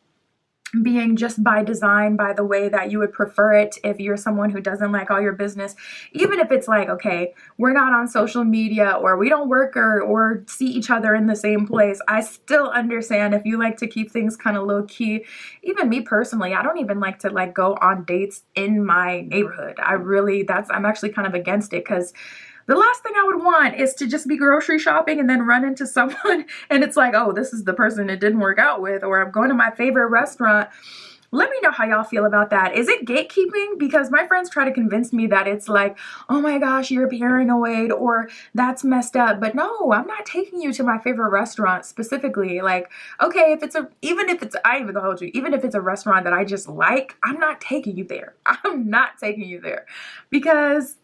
being just by design, by the way that you would prefer it. If you're someone who doesn't like all your business, even if it's like, okay, we're not on social media, or we don't work or see each other in the same place, I still understand if you like to keep things kind of low key. Even me personally, I don't even like to like go on dates in my neighborhood. I'm actually kind of against it, because the last thing I would want is to just be grocery shopping and then run into someone and it's like, oh, this is the person it didn't work out with, or I'm going to my favorite restaurant. Let me know how y'all feel about that. Is it gatekeeping? Because my friends try to convince me that it's like, oh my gosh, you're paranoid, or that's messed up. But no, I'm not taking you to my favorite restaurant specifically. Like, okay, even if it's a restaurant that I just like, I'm not taking you there. I'm not taking you there, because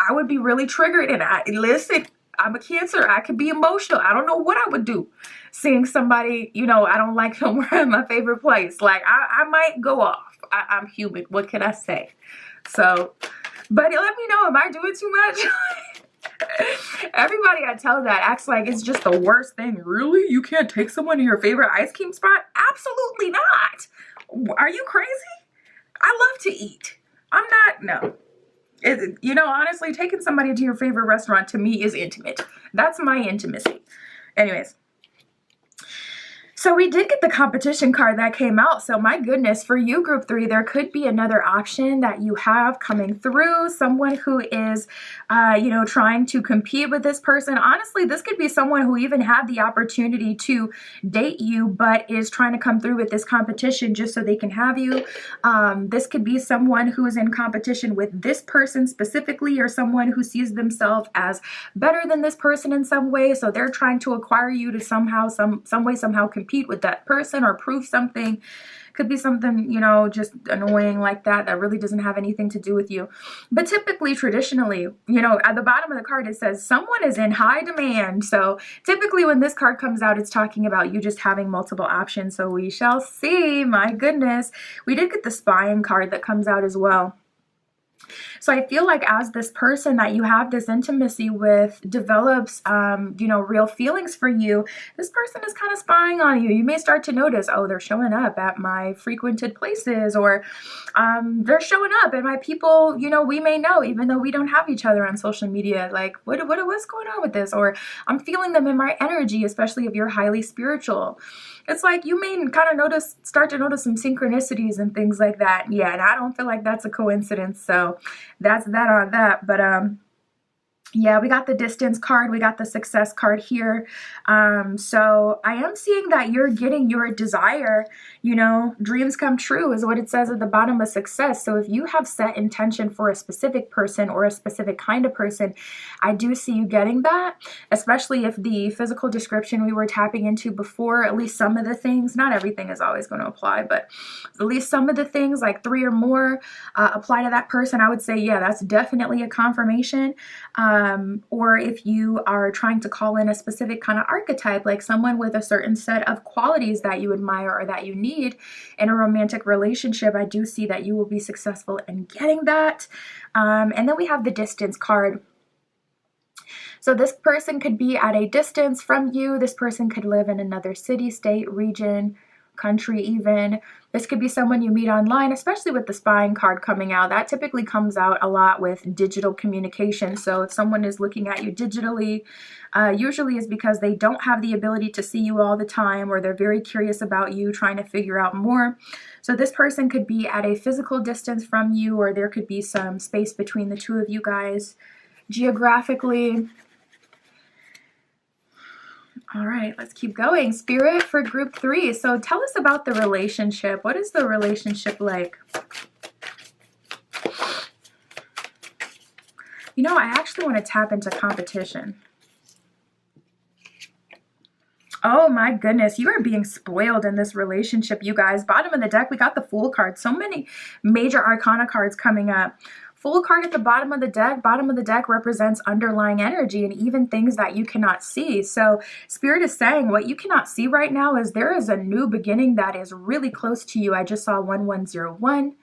I would be really triggered. And listen, I'm a Cancer. I could be emotional. I don't know what I would do seeing somebody, you know, I don't like them in my favorite place. Like, I might go off. I'm human. What can I say? So, but let me know, am I doing too much? Everybody I tell that acts like it's just the worst thing. Really? You can't take someone to your favorite ice cream spot? Absolutely not. Are you crazy? I love to eat. No. You know, honestly, taking somebody to your favorite restaurant to me is intimate. That's my intimacy. Anyways. So we did get the competition card that came out. So my goodness, for you, group 3, there could be another option that you have coming through. Someone who is, you know, trying to compete with this person. Honestly, this could be someone who even had the opportunity to date you, but is trying to come through with this competition just so they can have you. This could be someone who is in competition with this person specifically, or someone who sees themselves as better than this person in some way. So they're trying to acquire you to somehow compete with that person or prove something. Could be something, you know, just annoying like that really doesn't have anything to do with you. But typically, traditionally, you know, at the bottom of the card, it says someone is in high demand. So typically when this card comes out, it's talking about you just having multiple options. So we shall see. My goodness. We did get the spying card that comes out as well. So I feel like as this person that you have this intimacy with develops, real feelings for you, this person is kind of spying on you. You may start to notice, oh, they're showing up at my frequented places, or they're showing up and my people, we may know, even though we don't have each other on social media, like what's going on with this? Or I'm feeling them in my energy, especially if you're highly spiritual. It's like you may kind of start to notice some synchronicities and things like that. Yeah, and I don't feel like that's a coincidence. So that's that on that. But yeah, we got the distance card. We got the success card here. So I am seeing that you're getting your desire, dreams come true is what it says at the bottom of success. So if you have set intention for a specific person or a specific kind of person, I do see you getting that, especially if the physical description we were tapping into before, at least some of the things, not everything is always going to apply, but at least some of the things, like 3 or more, apply to that person. I would say, yeah, that's definitely a confirmation. Or if you are trying to call in a specific kind of archetype, like someone with a certain set of qualities that you admire or that you need in a romantic relationship, I do see that you will be successful in getting that. And then we have the distance card. So this person could be at a distance from you. This person could live in another city, state, region, country even. This could be someone you meet online, especially with the spying card coming out. That typically comes out a lot with digital communication. So if someone is looking at you digitally, usually is because they don't have the ability to see you all the time, or they're very curious about you, trying to figure out more. So this person could be at a physical distance from you, or there could be some space between the two of you guys geographically. All right, let's keep going. Spirit for group 3. So tell us about the relationship. What is the relationship like? I actually want to tap into competition. Oh my goodness, you are being spoiled in this relationship, you guys. Bottom of the deck, we got the Fool card. So many major arcana cards coming up. Fool card at the bottom of the deck. Bottom of the deck represents underlying energy and even things that you cannot see. So Spirit is saying what you cannot see right now is there is a new beginning that is really close to you. I just saw 1101.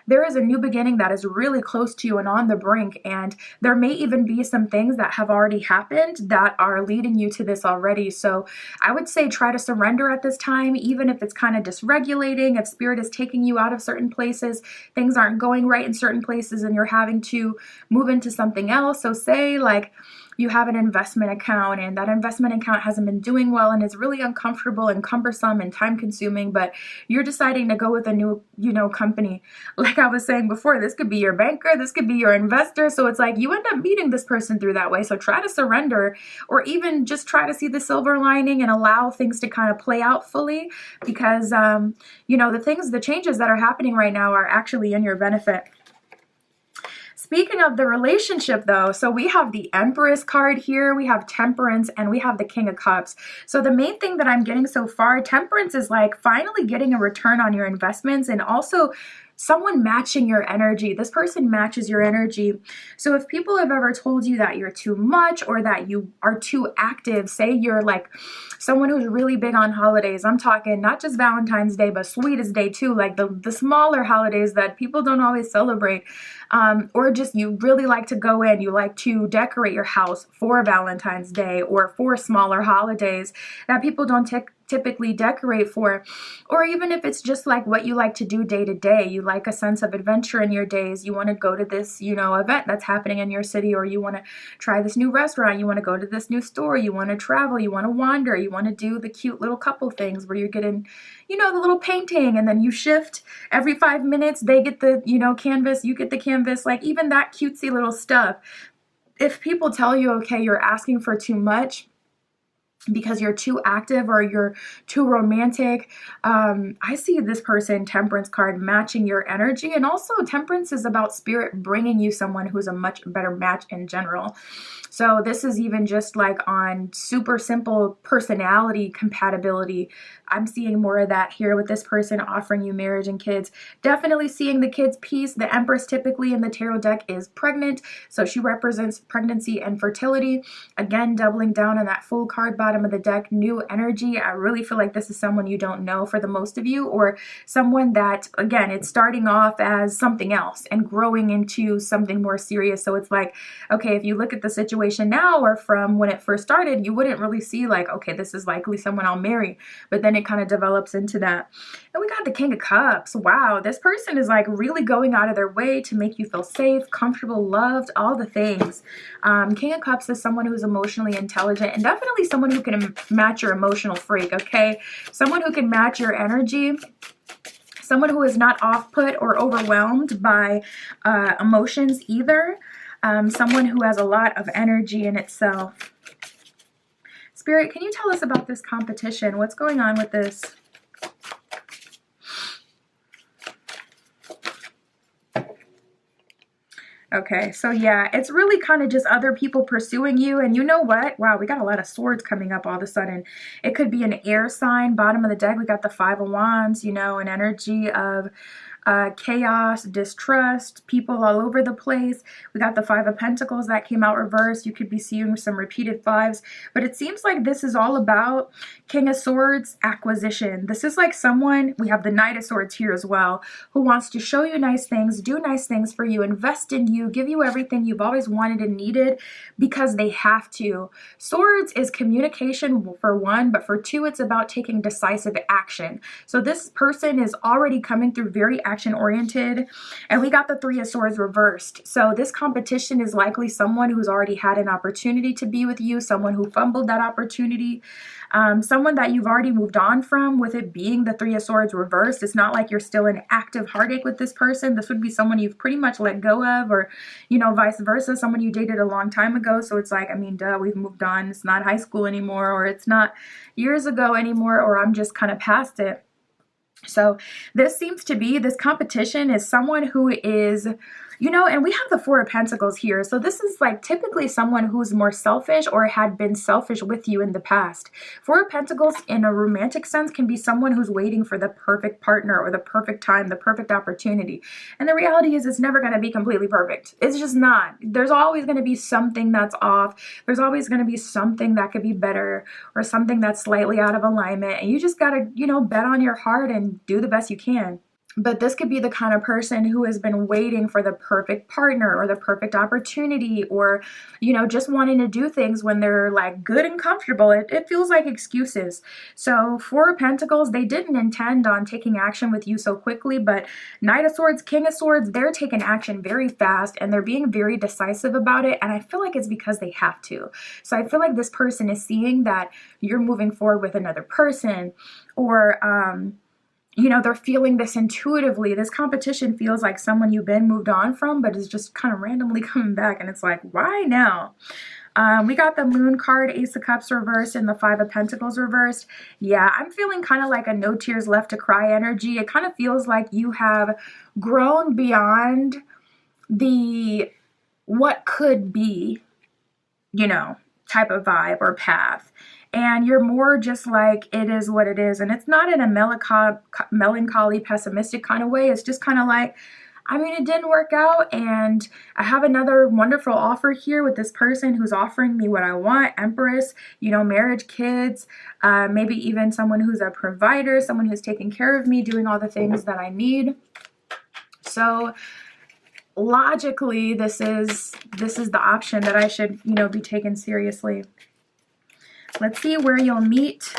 There is a new beginning that is really close to you and on the brink, and there may even be some things that have already happened that are leading you to this already. So I would say try to surrender at this time, even if it's kind of dysregulating, if Spirit is taking you out of certain places, things aren't going right in certain places and you're having to move into something else. So say like you have an investment account and that investment account hasn't been doing well and is really uncomfortable and cumbersome and time consuming, but you're deciding to go with a new, company. Like I was saying before, this could be your banker, this could be your investor. So it's like you end up meeting this person through that way. So try to surrender, or even just try to see the silver lining and allow things to kind of play out fully, because, the changes that are happening right now are actually in your benefit. Speaking of the relationship though, so we have the Empress card here, we have Temperance, and we have the King of Cups. So the main thing that I'm getting so far, Temperance is like finally getting a return on your investments, and also someone matching your energy. This person matches your energy. So if people have ever told you that you're too much or that you are too active, say you're like someone who's really big on holidays. I'm talking not just Valentine's Day, but Sweetest Day too, like the smaller holidays that people don't always celebrate. Or just you really like to go in, you like to decorate your house for Valentine's Day or for smaller holidays that people don't typically decorate for. Or even if it's just like what you like to do day to day, you like a sense of adventure in your days, you want to go to this, event that's happening in your city, or you want to try this new restaurant, you want to go to this new store, you want to travel, you want to wander, you want to do the cute little couple things where you're getting, the little painting, and then you shift every 5 minutes, they get the, canvas, you get the canvas, like even that cutesy little stuff. If people tell you, okay, you're asking for too much because you're too active or you're too romantic, I see this person, Temperance card, matching your energy. And also Temperance is about Spirit bringing you someone who's a much better match in general. So this is even just like on super simple personality compatibility. I'm seeing more of that here with this person offering you marriage and kids. Definitely seeing the kids piece. The Empress typically in the tarot deck is pregnant. So she represents pregnancy and fertility. Again, doubling down on that Fool card bottom bottom of the deck, new energy. I really feel like this is someone you don't know for the most of you, or someone that, again, it's starting off as something else and growing into something more serious. So it's like, okay, if you look at the situation now or from when it first started, you wouldn't really see like, okay, this is likely someone I'll marry, but then it kind of develops into that. And we got the King of Cups. Wow, this person is like really going out of their way to make you feel safe, comfortable, loved, all the things. King of Cups is someone who's emotionally intelligent and definitely someone who can match your emotional freak, okay? Someone who can match your energy. Someone who is not off-put or overwhelmed by emotions either. Someone who has a lot of energy in itself. Spirit, can you tell us about this competition? What's going on with this? Okay, so yeah, it's really kind of just other people pursuing you. And you know what? Wow, we got a lot of swords coming up all of a sudden. It could be an air sign. Bottom of the deck, we got the Five of Wands, you know, an energy of chaos, distrust, people all over the place. We got the Five of Pentacles that came out reversed. You could be seeing some repeated fives, but it seems like this is all about King of Swords acquisition. This is like someone, we have the Knight of Swords here as well, who wants to show you nice things, do nice things for you, invest in you, give you everything you've always wanted and needed because they have to. Swords is communication for one, but for two, it's about taking decisive action. So this person is already coming through very action-oriented, and we got the Three of Swords reversed. So this competition is likely someone who's already had an opportunity to be with you, someone who fumbled that opportunity, someone that you've already moved on from. With it being the Three of Swords reversed, it's not like you're still in active heartache with this person. This would be someone you've pretty much let go of, or, you know, vice versa, someone you dated a long time ago. So it's like, I mean, duh, we've moved on. It's not high school anymore, or it's not years ago anymore, or I'm just kind of past it. So this seems to be, this competition is someone who is, you know, and we have the Four of Pentacles here. So this is like typically someone who's more selfish or had been selfish with you in the past. Four of Pentacles in a romantic sense can be someone who's waiting for the perfect partner or the perfect time, the perfect opportunity. And the reality is it's never going to be completely perfect. It's just not. There's always going to be something that's off. There's always going to be something that could be better or something that's slightly out of alignment. And you just got to, you know, bet on your heart and do the best you can. But this could be the kind of person who has been waiting for the perfect partner or the perfect opportunity, or, you know, just wanting to do things when they're like good and comfortable. It feels like excuses. So Four of Pentacles, they didn't intend on taking action with you so quickly, but Knight of Swords, King of Swords, they're taking action very fast and they're being very decisive about it. And I feel like it's because they have to. So I feel like this person is seeing that you're moving forward with another person, or, you know, they're feeling this intuitively. This competition feels like someone you've been moved on from, but is just kind of randomly coming back. And it's like, why now? We got the Moon card, Ace of Cups reversed, and the Five of Pentacles reversed. Yeah, I'm feeling kind of like a no tears left to cry energy. It kind of feels like you have grown beyond the what could be, you know, type of vibe or path. And you're more just like, it is what it is. And it's not in a melancholy, pessimistic kind of way. It's just kind of like, I mean, it didn't work out. And I have another wonderful offer here with this person who's offering me what I want. Empress, you know, marriage, kids, maybe even someone who's a provider, someone who's taking care of me, doing all the things that I need. So logically, this is the option that I should, you know, be taken seriously. Let's see where you'll meet.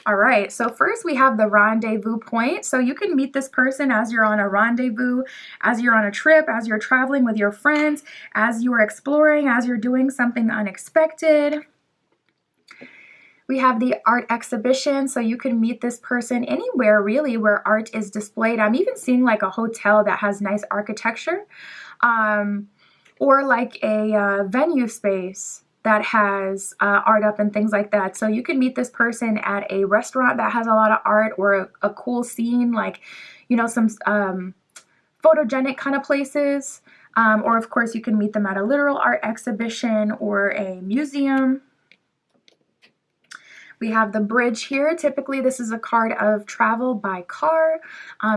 All right, so first we have the rendezvous point. So you can meet this person as you're on a rendezvous, as you're on a trip, as you're traveling with your friends, as you are exploring, as you're doing something unexpected. We have the art exhibition, so you can meet this person anywhere really where art is displayed. I'm even seeing like a hotel that has nice architecture, or like a venue space that has art up and things like that. So you can meet this person at a restaurant that has a lot of art, or a cool scene, like, you know, some photogenic kind of places. Or of course you can meet them at a literal art exhibition or a museum. We have the bridge here. Typically, this is a card of travel by car.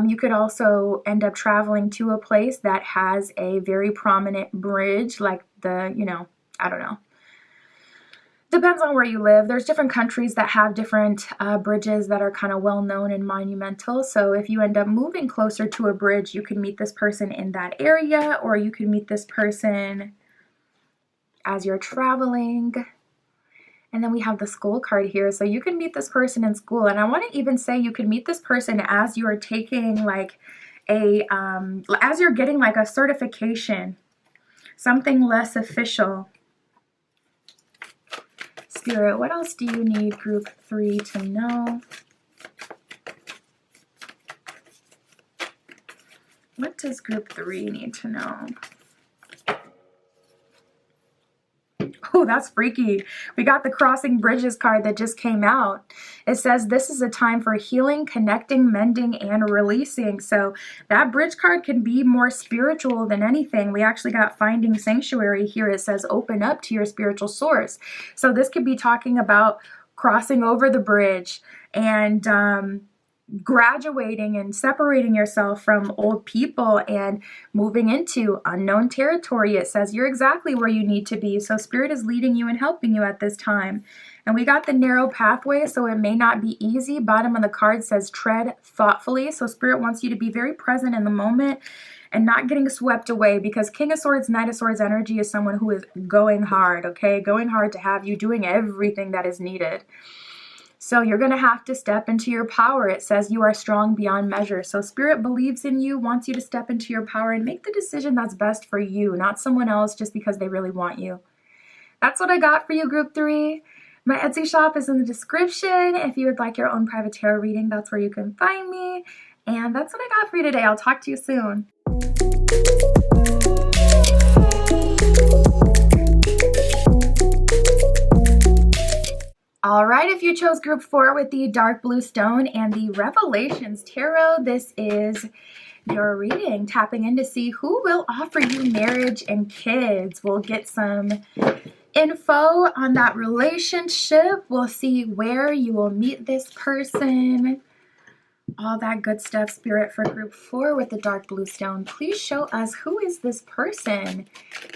You could also end up traveling to a place that has a very prominent bridge, like the, I don't know. Depends on where you live. There's different countries that have different bridges that are kind of well known and monumental. So if you end up moving closer to a bridge, you can meet this person in that area, or you can meet this person as you're traveling. And then we have the school card here. So you can meet this person in school. And I want to even say you can meet this person as you are taking like as you're getting like a certification, something less official. Spirit, what else do you need group 3 to know? What does group 3 need to know? Oh, that's freaky. We got the Crossing Bridges card that just came out. It says this is a time for healing, connecting, mending, and releasing. So that bridge card can be more spiritual than anything. We actually got Finding Sanctuary here. It says open up to your spiritual source. So this could be talking about crossing over the bridge and graduating and separating yourself from old people and moving into unknown territory. It says you're exactly where you need to be. So Spirit is leading you and helping you at this time. And we got the narrow pathway, so it may not be easy. Bottom of the card says tread thoughtfully. So Spirit wants you to be very present in the moment and not getting swept away, because King of Swords, Knight of Swords energy is someone who is going hard, okay? Going hard to have you doing everything that is needed. So you're going to have to step into your power. It says you are strong beyond measure. So Spirit believes in you, wants you to step into your power and make the decision that's best for you, not someone else just because they really want you. That's what I got for you, group 3. My Etsy shop is in the description. If you would like your own private tarot reading, that's where you can find me. And that's what I got for you today. I'll talk to you soon. All right, if you chose group 4 with the dark blue stone and the Revelations Tarot, this is your reading, tapping in to see who will offer you marriage and kids. We'll get some info on that relationship. We'll see where you will meet this person. All that good stuff, Spirit, for group 4 with the dark blue stone. Please show us, who is this person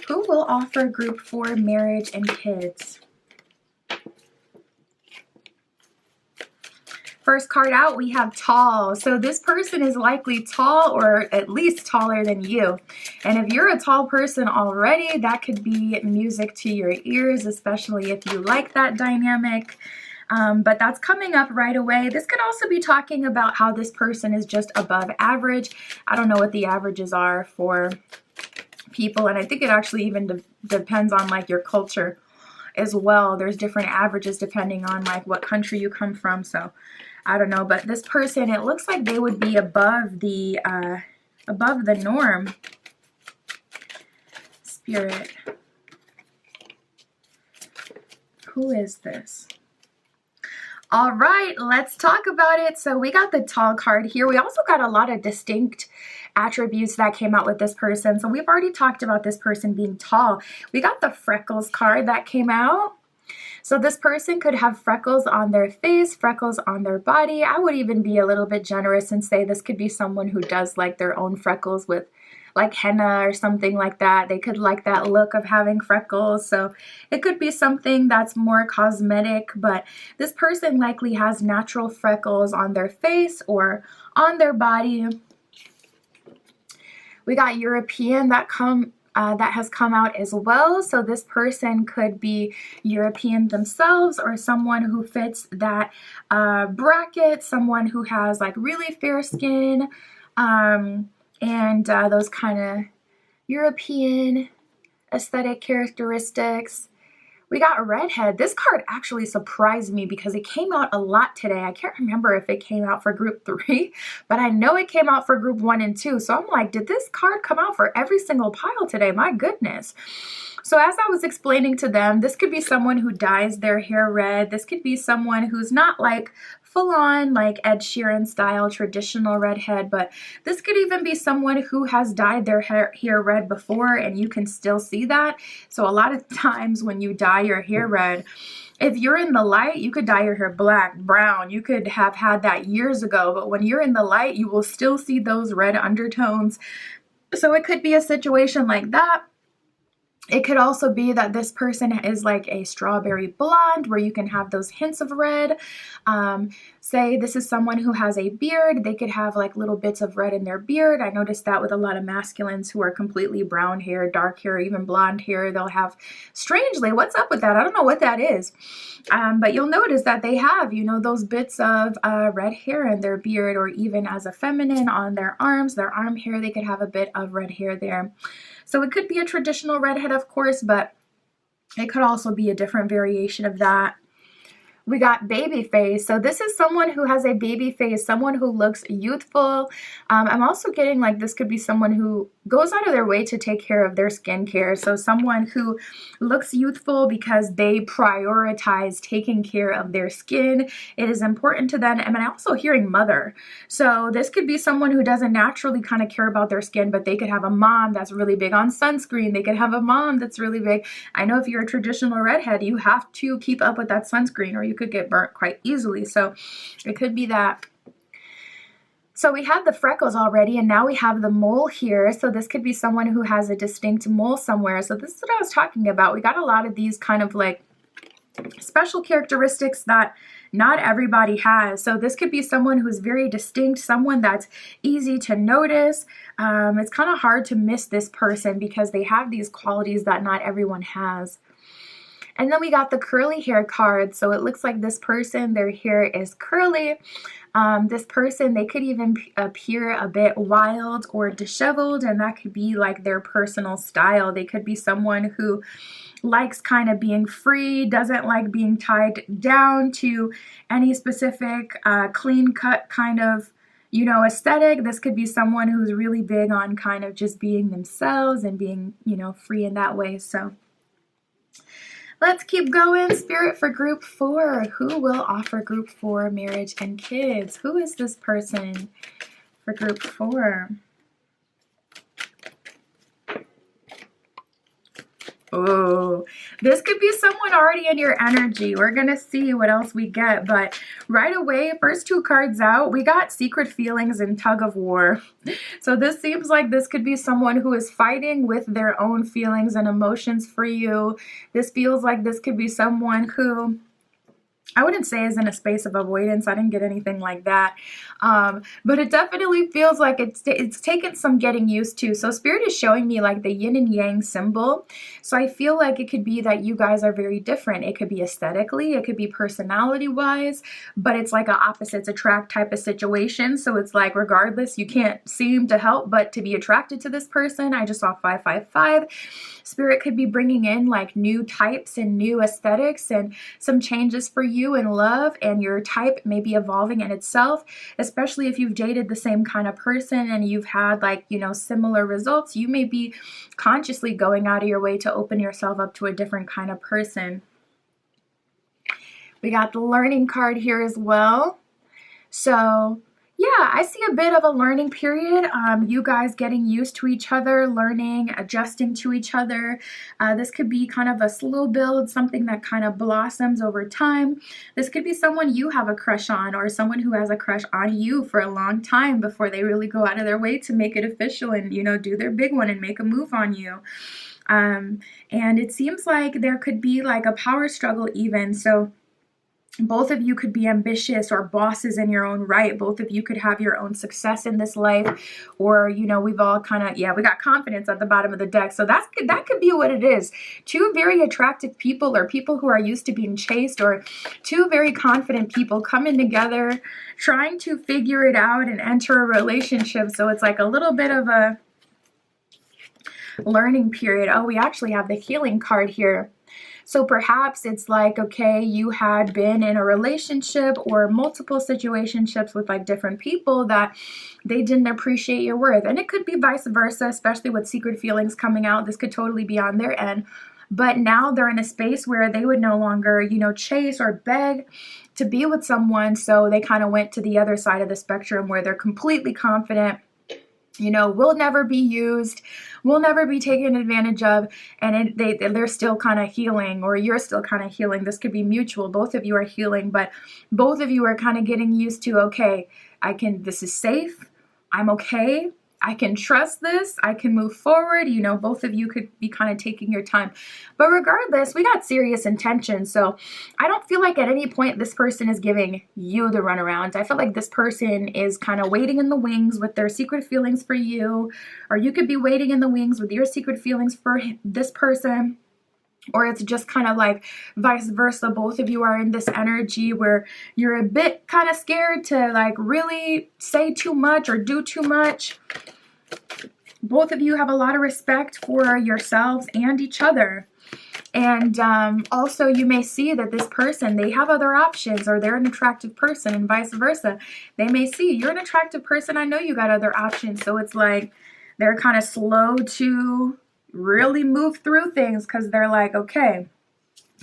who will offer group 4 marriage and kids? First card out, we have tall. So this person is likely tall, or at least taller than you. And if you're a tall person already, that could be music to your ears, especially if you like that dynamic. But that's coming up right away. This could also be talking about how this person is just above average. I don't know what the averages are for people, and I think it actually even depends on like your culture as well. There's different averages depending on like what country you come from. So I don't know, but this person, it looks like they would be above the norm. Spirit, who is this? All right, let's talk about it. So we got the tall card here. We also got a lot of distinct attributes that came out with this person. So we've already talked about this person being tall. We got the freckles card that came out. So this person could have freckles on their face, freckles on their body. I would even be a little bit generous and say this could be someone who does like their own freckles with like henna or something like that. They could like that look of having freckles. So it could be something that's more cosmetic, but this person likely has natural freckles on their face or on their body. We got European that has come out as well. So this person could be European themselves, or someone who fits that bracket, someone who has like really fair skin, and those kind of European aesthetic characteristics. We got redhead. This card actually surprised me because it came out a lot today. I can't remember if it came out for group 3, but I know it came out for group 1 and 2. So I'm like, did this card come out for every single pile today? My goodness. So as I was explaining to them, this could be someone who dyes their hair red. This could be someone who's not like full on like Ed Sheeran style traditional redhead, but this could even be someone who has dyed their hair red before and you can still see that. So a lot of times when you dye your hair red, if you're in the light, you could dye your hair black, brown. You could have had that years ago, but when you're in the light, you will still see those red undertones. So it could be a situation like that. It could also be that this person is like a strawberry blonde where you can have those hints of red. Say this is someone who has a beard. They could have like little bits of red in their beard. I noticed that with a lot of masculines who are completely brown hair, dark hair, even blonde hair. They'll have, strangely, what's up with that? I don't know what that is. But you'll notice that they have, you know, those bits of red hair in their beard, or even as a feminine on their arms, their arm hair, they could have a bit of red hair there. So it could be a traditional redhead, of course, but it could also be a different variation of that. We got baby face. So this is someone who has a baby face, someone who looks youthful. I'm also getting like this could be someone who goes out of their way to take care of their skincare. So someone who looks youthful because they prioritize taking care of their skin. It is important to them. And I'm also hearing mother. So this could be someone who doesn't naturally kind of care about their skin, but they could have a mom that's really big on sunscreen. They could have a mom that's really big. I know if you're a traditional redhead, you have to keep up with that sunscreen, or you could get burnt quite easily. So it could be that. So we had the freckles already, and now we have the mole here. So this could be someone who has a distinct mole somewhere. So this is what I was talking about. We got a lot of these kind of like special characteristics that not everybody has. So this could be someone who's very distinct, someone that's easy to notice. It's kind of hard to miss this person because they have these qualities that not everyone has. And then we got the curly hair card. So it looks like this person, their hair is curly. This person, they could even appear a bit wild or disheveled, and that could be like their personal style. They could be someone who likes kind of being free, doesn't like being tied down to any specific clean cut kind of, you know, aesthetic. This could be someone who's really big on kind of just being themselves and being, you know, free in that way. So let's keep going. Spirit for group 4. Who will offer group 4 marriage and kids? Who is this person for group 4? Oh, this could be someone already in your energy. We're going to see what else we get. But right away, first 2 cards out, we got secret feelings and tug of war. So this seems like this could be someone who is fighting with their own feelings and emotions for you. This feels like this could be someone who, I wouldn't say is in a space of avoidance. I didn't get anything like that. But it definitely feels like it's taken some getting used to. So Spirit is showing me like the yin and yang symbol. So I feel like it could be that you guys are very different. It could be aesthetically, it could be personality wise, but it's like an opposites attract type of situation. So it's like regardless, you can't seem to help but to be attracted to this person. I just saw 555. Spirit could be bringing in like new types and new aesthetics and some changes for you in love, and your type may be evolving in itself, especially if you've dated the same kind of person and you've had like, you know, similar results. You may be consciously going out of your way to open yourself up to a different kind of person. We got the learning card here as well. So yeah, I see a bit of a learning period. You guys getting used to each other, learning, adjusting to each other. This could be kind of a slow build, something that kind of blossoms over time. This could be someone you have a crush on, or someone who has a crush on you for a long time before they really go out of their way to make it official and, you know, do their big one and make a move on you. And it seems like there could be like a power struggle even. So both of you could be ambitious or bosses in your own right. Both of you could have your own success in this life, or, you know, we've all kind of, yeah, we got confidence at the bottom of the deck. So that could be what it is. 2 very attractive people, or people who are used to being chased, or 2 very confident people coming together, trying to figure it out and enter a relationship. So it's like a little bit of a learning period. Oh, we actually have the healing card here. So perhaps it's like, okay, you had been in a relationship or multiple situationships with like different people that they didn't appreciate your worth. And it could be vice versa, especially with secret feelings coming out. This could totally be on their end. But now they're in a space where they would no longer, you know, chase or beg to be with someone. So they kind of went to the other side of the spectrum where they're completely confident You know, we'll never be used, we'll never be taken advantage of, and they're still kind of healing, or you're still kind of healing. This could be mutual. Both of you are healing, but both of you are kind of getting used to, okay, this is safe, I'm okay, I can trust this, I can move forward. You know, both of you could be kind of taking your time. But regardless, we got serious intentions. So I don't feel like at any point this person is giving you the runaround. I feel like this person is kind of waiting in the wings with their secret feelings for you, or you could be waiting in the wings with your secret feelings for this person. Or it's just kind of like vice versa. Both of you are in this energy where you're a bit kind of scared to like really say too much or do too much. Both of you have a lot of respect for yourselves and each other. And also you may see that this person, they have other options, or they're an attractive person, and vice versa. They may see you're an attractive person, I know you got other options. So it's like they're kind of slow to really move through things because they're like, okay,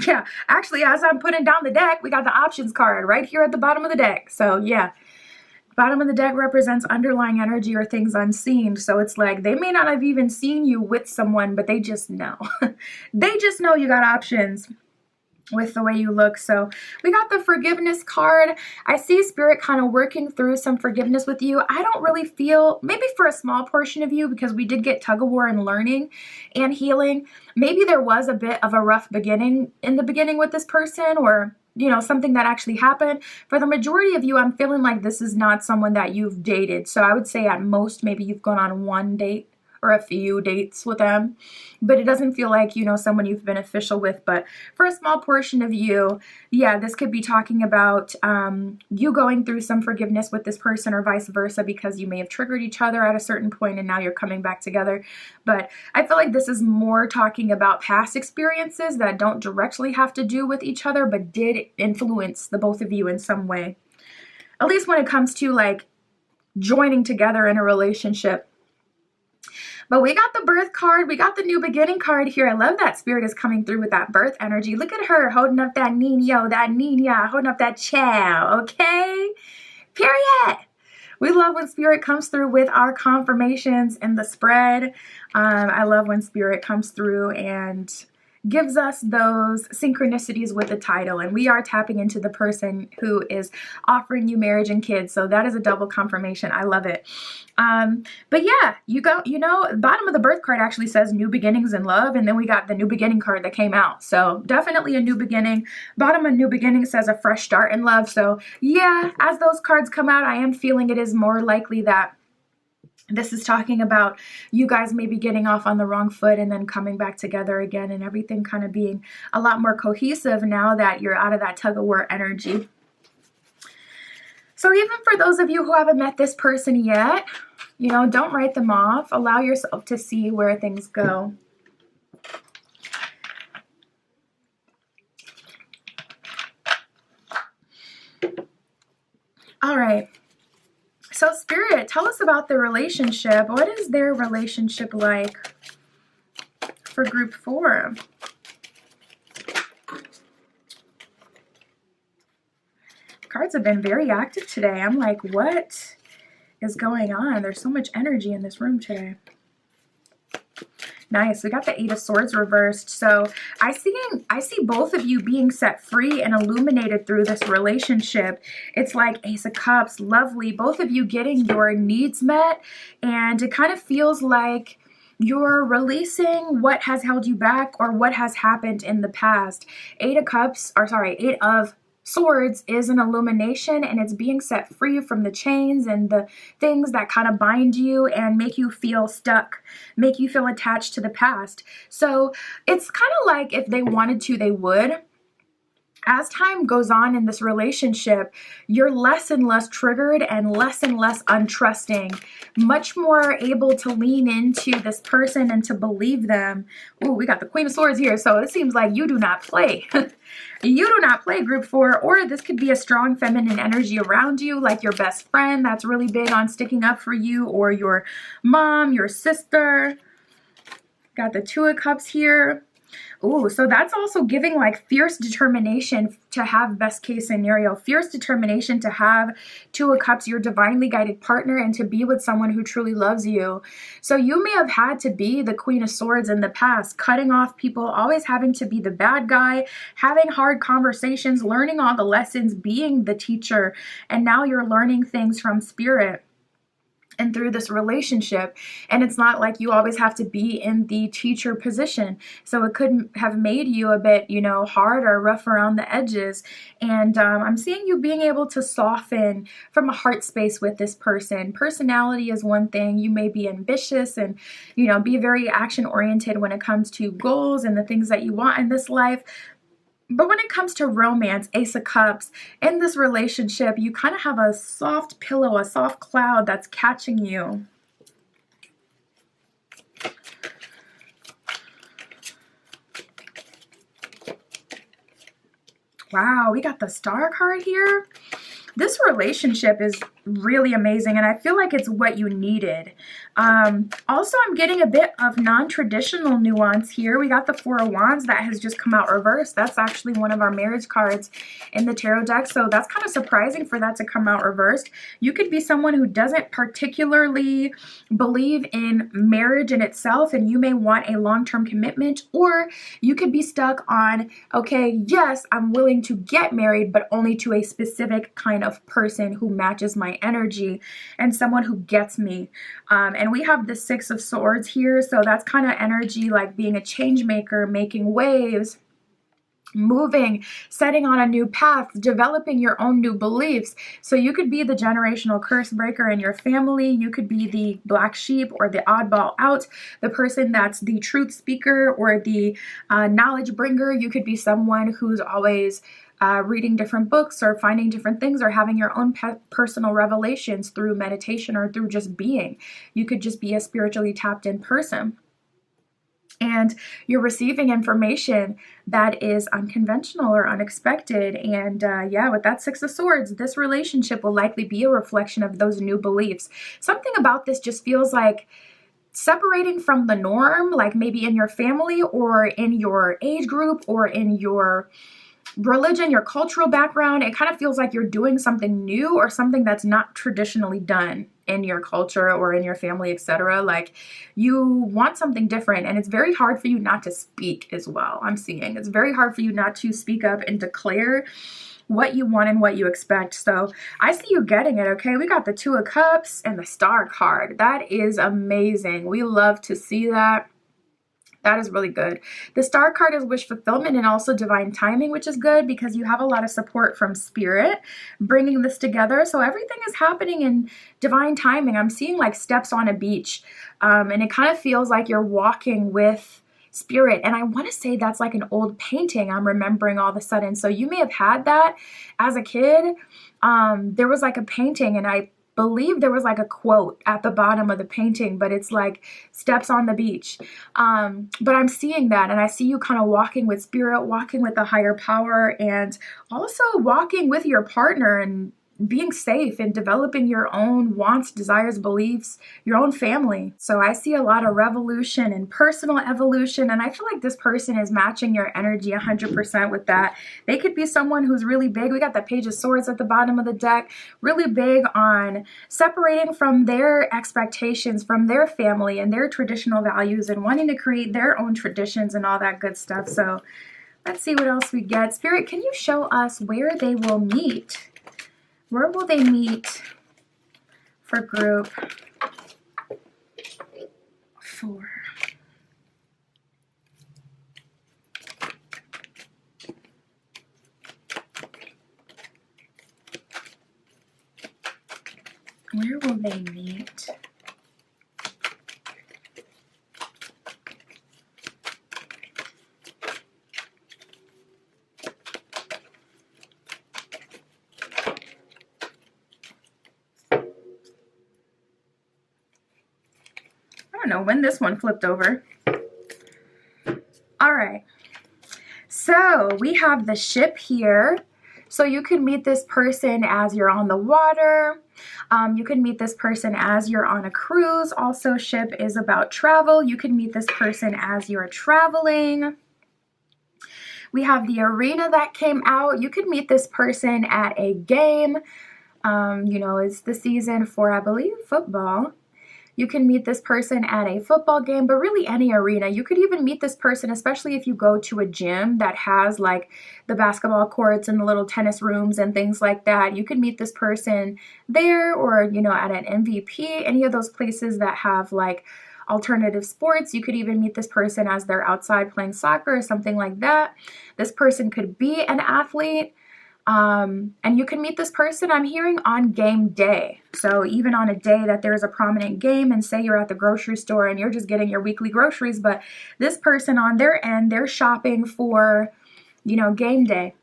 yeah, actually, as I'm putting down the deck, we got the options card right here at the bottom of the deck. So yeah, bottom of the deck represents underlying energy or things unseen. So it's like they may not have even seen you with someone, but they just know. They just know you got options with the way you look. So we got the forgiveness card. I see Spirit kind of working through some forgiveness with you. I don't really feel, maybe for a small portion of you, because we did get tug of war and learning and healing, maybe there was a bit of a rough beginning in the beginning with this person, or you know, something that actually happened. For the majority of you, I'm feeling like this is not someone that you've dated. So I would say at most, maybe you've gone on one date or a few dates with them, but it doesn't feel like, you know, someone you've been official with. But for a small portion of you, yeah, this could be talking about you going through some forgiveness with this person, or vice versa, because you may have triggered each other at a certain point and now you're coming back together. But I feel like this is more talking about past experiences that don't directly have to do with each other, but did influence the both of you in some way, at least when it comes to like joining together in a relationship. But we got the birth card. We got the new beginning card here. I love that Spirit is coming through with that birth energy. Look at her holding up that niña, holding up that child, okay? Period. We love when Spirit comes through with our confirmations in the spread. I love when Spirit comes through and gives us those synchronicities with the title, and we are tapping into the person who is offering you marriage and kids. So that is a double confirmation. I love it. But yeah, the bottom of the birth card actually says new beginnings in love, and then we got the new beginning card that came out. So definitely a new beginning. Bottom of new beginning says a fresh start in love. So yeah, as those cards come out, I am feeling it is more likely that this is talking about you guys maybe getting off on the wrong foot and then coming back together again, and everything kind of being a lot more cohesive now that you're out of that tug-of-war energy. So even for those of you who haven't met this person yet, you know, don't write them off. Allow yourself to see where things go. All right. So Spirit, tell us about the relationship. What is their relationship like for group 4? Cards have been very active today. I'm like, what is going on? There's so much energy in this room today. Nice. We got the 8 of Swords reversed. So I see both of you being set free and illuminated through this relationship. It's like Ace of Cups, lovely. Both of you getting your needs met, and it kind of feels like you're releasing what has held you back or what has happened in the past. 8 of Swords is an illumination, and it's being set free from the chains and the things that kind of bind you and make you feel stuck, make you feel attached to the past. So it's kind of like if they wanted to, they would. As time goes on in this relationship, you're less and less triggered and less untrusting, much more able to lean into this person and to believe them. Ooh, we got the Queen of Swords here, so it seems like you do not play. You do not play, group 4, or this could be a strong feminine energy around you, like your best friend that's really big on sticking up for you, or your mom, your sister. Got the 2 of Cups here. Ooh, so that's also giving like fierce determination to have best case scenario, fierce determination to have Two of Cups, your divinely guided partner, and to be with someone who truly loves you. So you may have had to be the Queen of Swords in the past, cutting off people, always having to be the bad guy, having hard conversations, learning all the lessons, being the teacher, and now you're learning things from Spirit and through this relationship. And it's not like you always have to be in the teacher position. So it could have made you a bit, you know, hard or rough around the edges. And I'm seeing you being able to soften from a heart space with this person. Personality is one thing. You may be ambitious and, you know, be very action oriented when it comes to goals and the things that you want in this life. But when it comes to romance, Ace of Cups, in this relationship, you kind of have a soft pillow, a soft cloud that's catching you. Wow, we got the Star card here. This relationship is really amazing, and I feel like it's what you needed. Also, I'm getting a bit of non-traditional nuance here. We got the Four of Wands that has just come out reversed. That's actually one of our marriage cards in the tarot deck, so that's kind of surprising for that to come out reversed. You could be someone who doesn't particularly believe in marriage in itself, and you may want a long-term commitment, or you could be stuck on, okay, yes, I'm willing to get married, but only to a specific kind of person who matches my energy and someone who gets me. And we have the Six of Swords here, so that's kind of energy like being a change maker, making waves, moving, setting on a new path, developing your own new beliefs. So you could be the generational curse breaker in your family. You could be the black sheep or the oddball out, the person that's the truth speaker or the knowledge bringer. You could be someone who's always reading different books or finding different things or having your own personal revelations through meditation or through just being. You could just be a spiritually tapped in person. And you're receiving information that is unconventional or unexpected. And yeah, with that Six of Swords, this relationship will likely be a reflection of those new beliefs. Something about this just feels like separating from the norm, like maybe in your family or in your age group or in your religion, your cultural background. It kind of feels like you're doing something new or something that's not traditionally done in your culture or in your family, etc. Like you want something different, and it's very hard for you not to speak as well. I'm seeing it's very hard for you not to speak up and declare what you want and what you expect. So I see you getting it. Okay, we got the Two of Cups and the Star card. That is amazing. We love to see that. That is really good. The Star card is wish fulfillment and also divine timing, which is good because you have a lot of support from Spirit bringing this together. So everything is happening in divine timing. I'm seeing like steps on a beach, and it kind of feels like you're walking with Spirit. And I want to say that's like an old painting I'm remembering all of a sudden. So you may have had that as a kid. There was like a painting, and I believe there was like a quote at the bottom of the painting, but it's like steps on the beach. But I'm seeing that, and I see you kind of walking with Spirit, walking with a higher power, and also walking with your partner and being safe and developing your own wants, desires, beliefs, your own family. So I see a lot of revolution and personal evolution, and I feel like this person is matching your energy 100% with that. They could be someone who's really big. We got the Page of Swords at the bottom of the deck, really big on separating from their expectations, from their family and their traditional values, and wanting to create their own traditions and all that good stuff. So let's see what else we get. Spirit, can you show us where they will meet? Where will they meet for group 4? Where will they meet? I don't know when this one flipped over. All right, so we have the ship here. So you can meet this person as you're on the water. You can meet this person as you're on a cruise. Also, ship is about travel. You can meet this person as you're traveling. We have the arena that came out. You could meet this person at a game. You know, it's the season for, I believe, football. You can meet this person at a football game, but really any arena. You could even meet this person, especially if you go to a gym that has like the basketball courts and the little tennis rooms and things like that. You could meet this person there, or, you know, at an MVP, any of those places that have like alternative sports. You could even meet this person as they're outside playing soccer or something like that. This person could be an athlete. And you can meet this person, I'm hearing, on game day. So even on a day that there's a prominent game, and say you're at the grocery store and you're just getting your weekly groceries, but this person on their end, they're shopping for, you know, game day.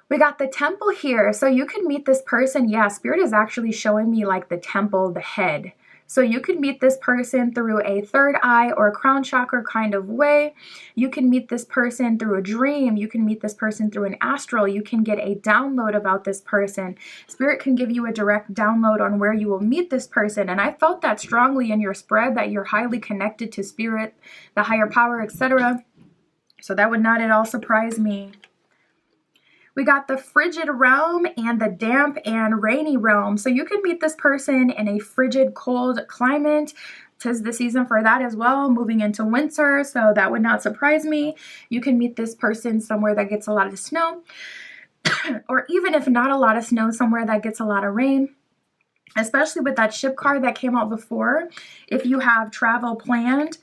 We got the temple here. So you can meet this person. Yeah, Spirit is actually showing me like the temple, the head. So you can meet this person through a third eye or crown chakra kind of way. You can meet this person through a dream. You can meet this person through an astral. You can get a download about this person. Spirit can give you a direct download on where you will meet this person. And I felt that strongly in your spread, that you're highly connected to Spirit, the higher power, etc. So that would not at all surprise me. We got the frigid realm and the damp and rainy realm. So you could meet this person in a frigid, cold climate. 'Tis the season for that as well, moving into winter, so that would not surprise me. You can meet this person somewhere that gets a lot of snow, or even if not a lot of snow, somewhere that gets a lot of rain. Especially with that ship card that came out before, if you have travel planned,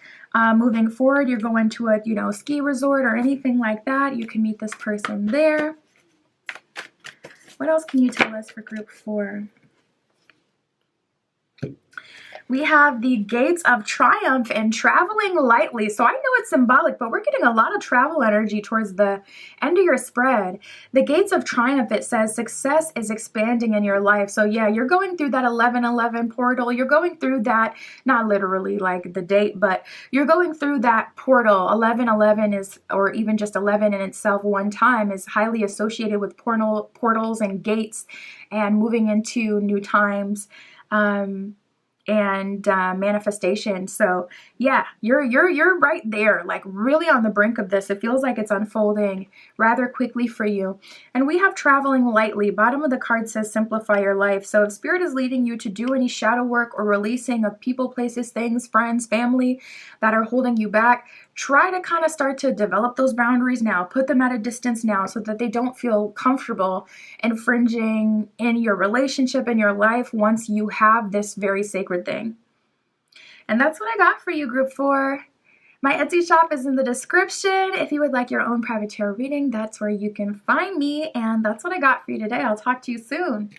moving forward, you're going to a, you know, ski resort or anything like that, you can meet this person there. What else can you tell us for group 4? We have the gates of triumph and traveling lightly. So I know it's symbolic, but we're getting a lot of travel energy towards the end of your spread. The gates of triumph, it says success is expanding in your life. So yeah, you're going through that 1111 portal. You're going through that, not literally like the date, but you're going through that portal. 1111 is, or even just 11 in itself one time, is highly associated with portals and gates and moving into new times. And manifestation. So yeah, you're right there, like really on the brink of this. It feels like it's unfolding rather quickly for you. And we have traveling lightly. Bottom of the card says simplify your life. So if Spirit is leading you to do any shadow work or releasing of people, places, things, friends, family that are holding you back, try to kind of start to develop those boundaries now. Put them at a distance now so that they don't feel comfortable infringing in your relationship, in your life, once you have this very sacred thing. And that's what I got for you, group 4. My Etsy shop is in the description. If you would like your own private tarot reading, that's where you can find me. And that's what I got for you today. I'll talk to you soon.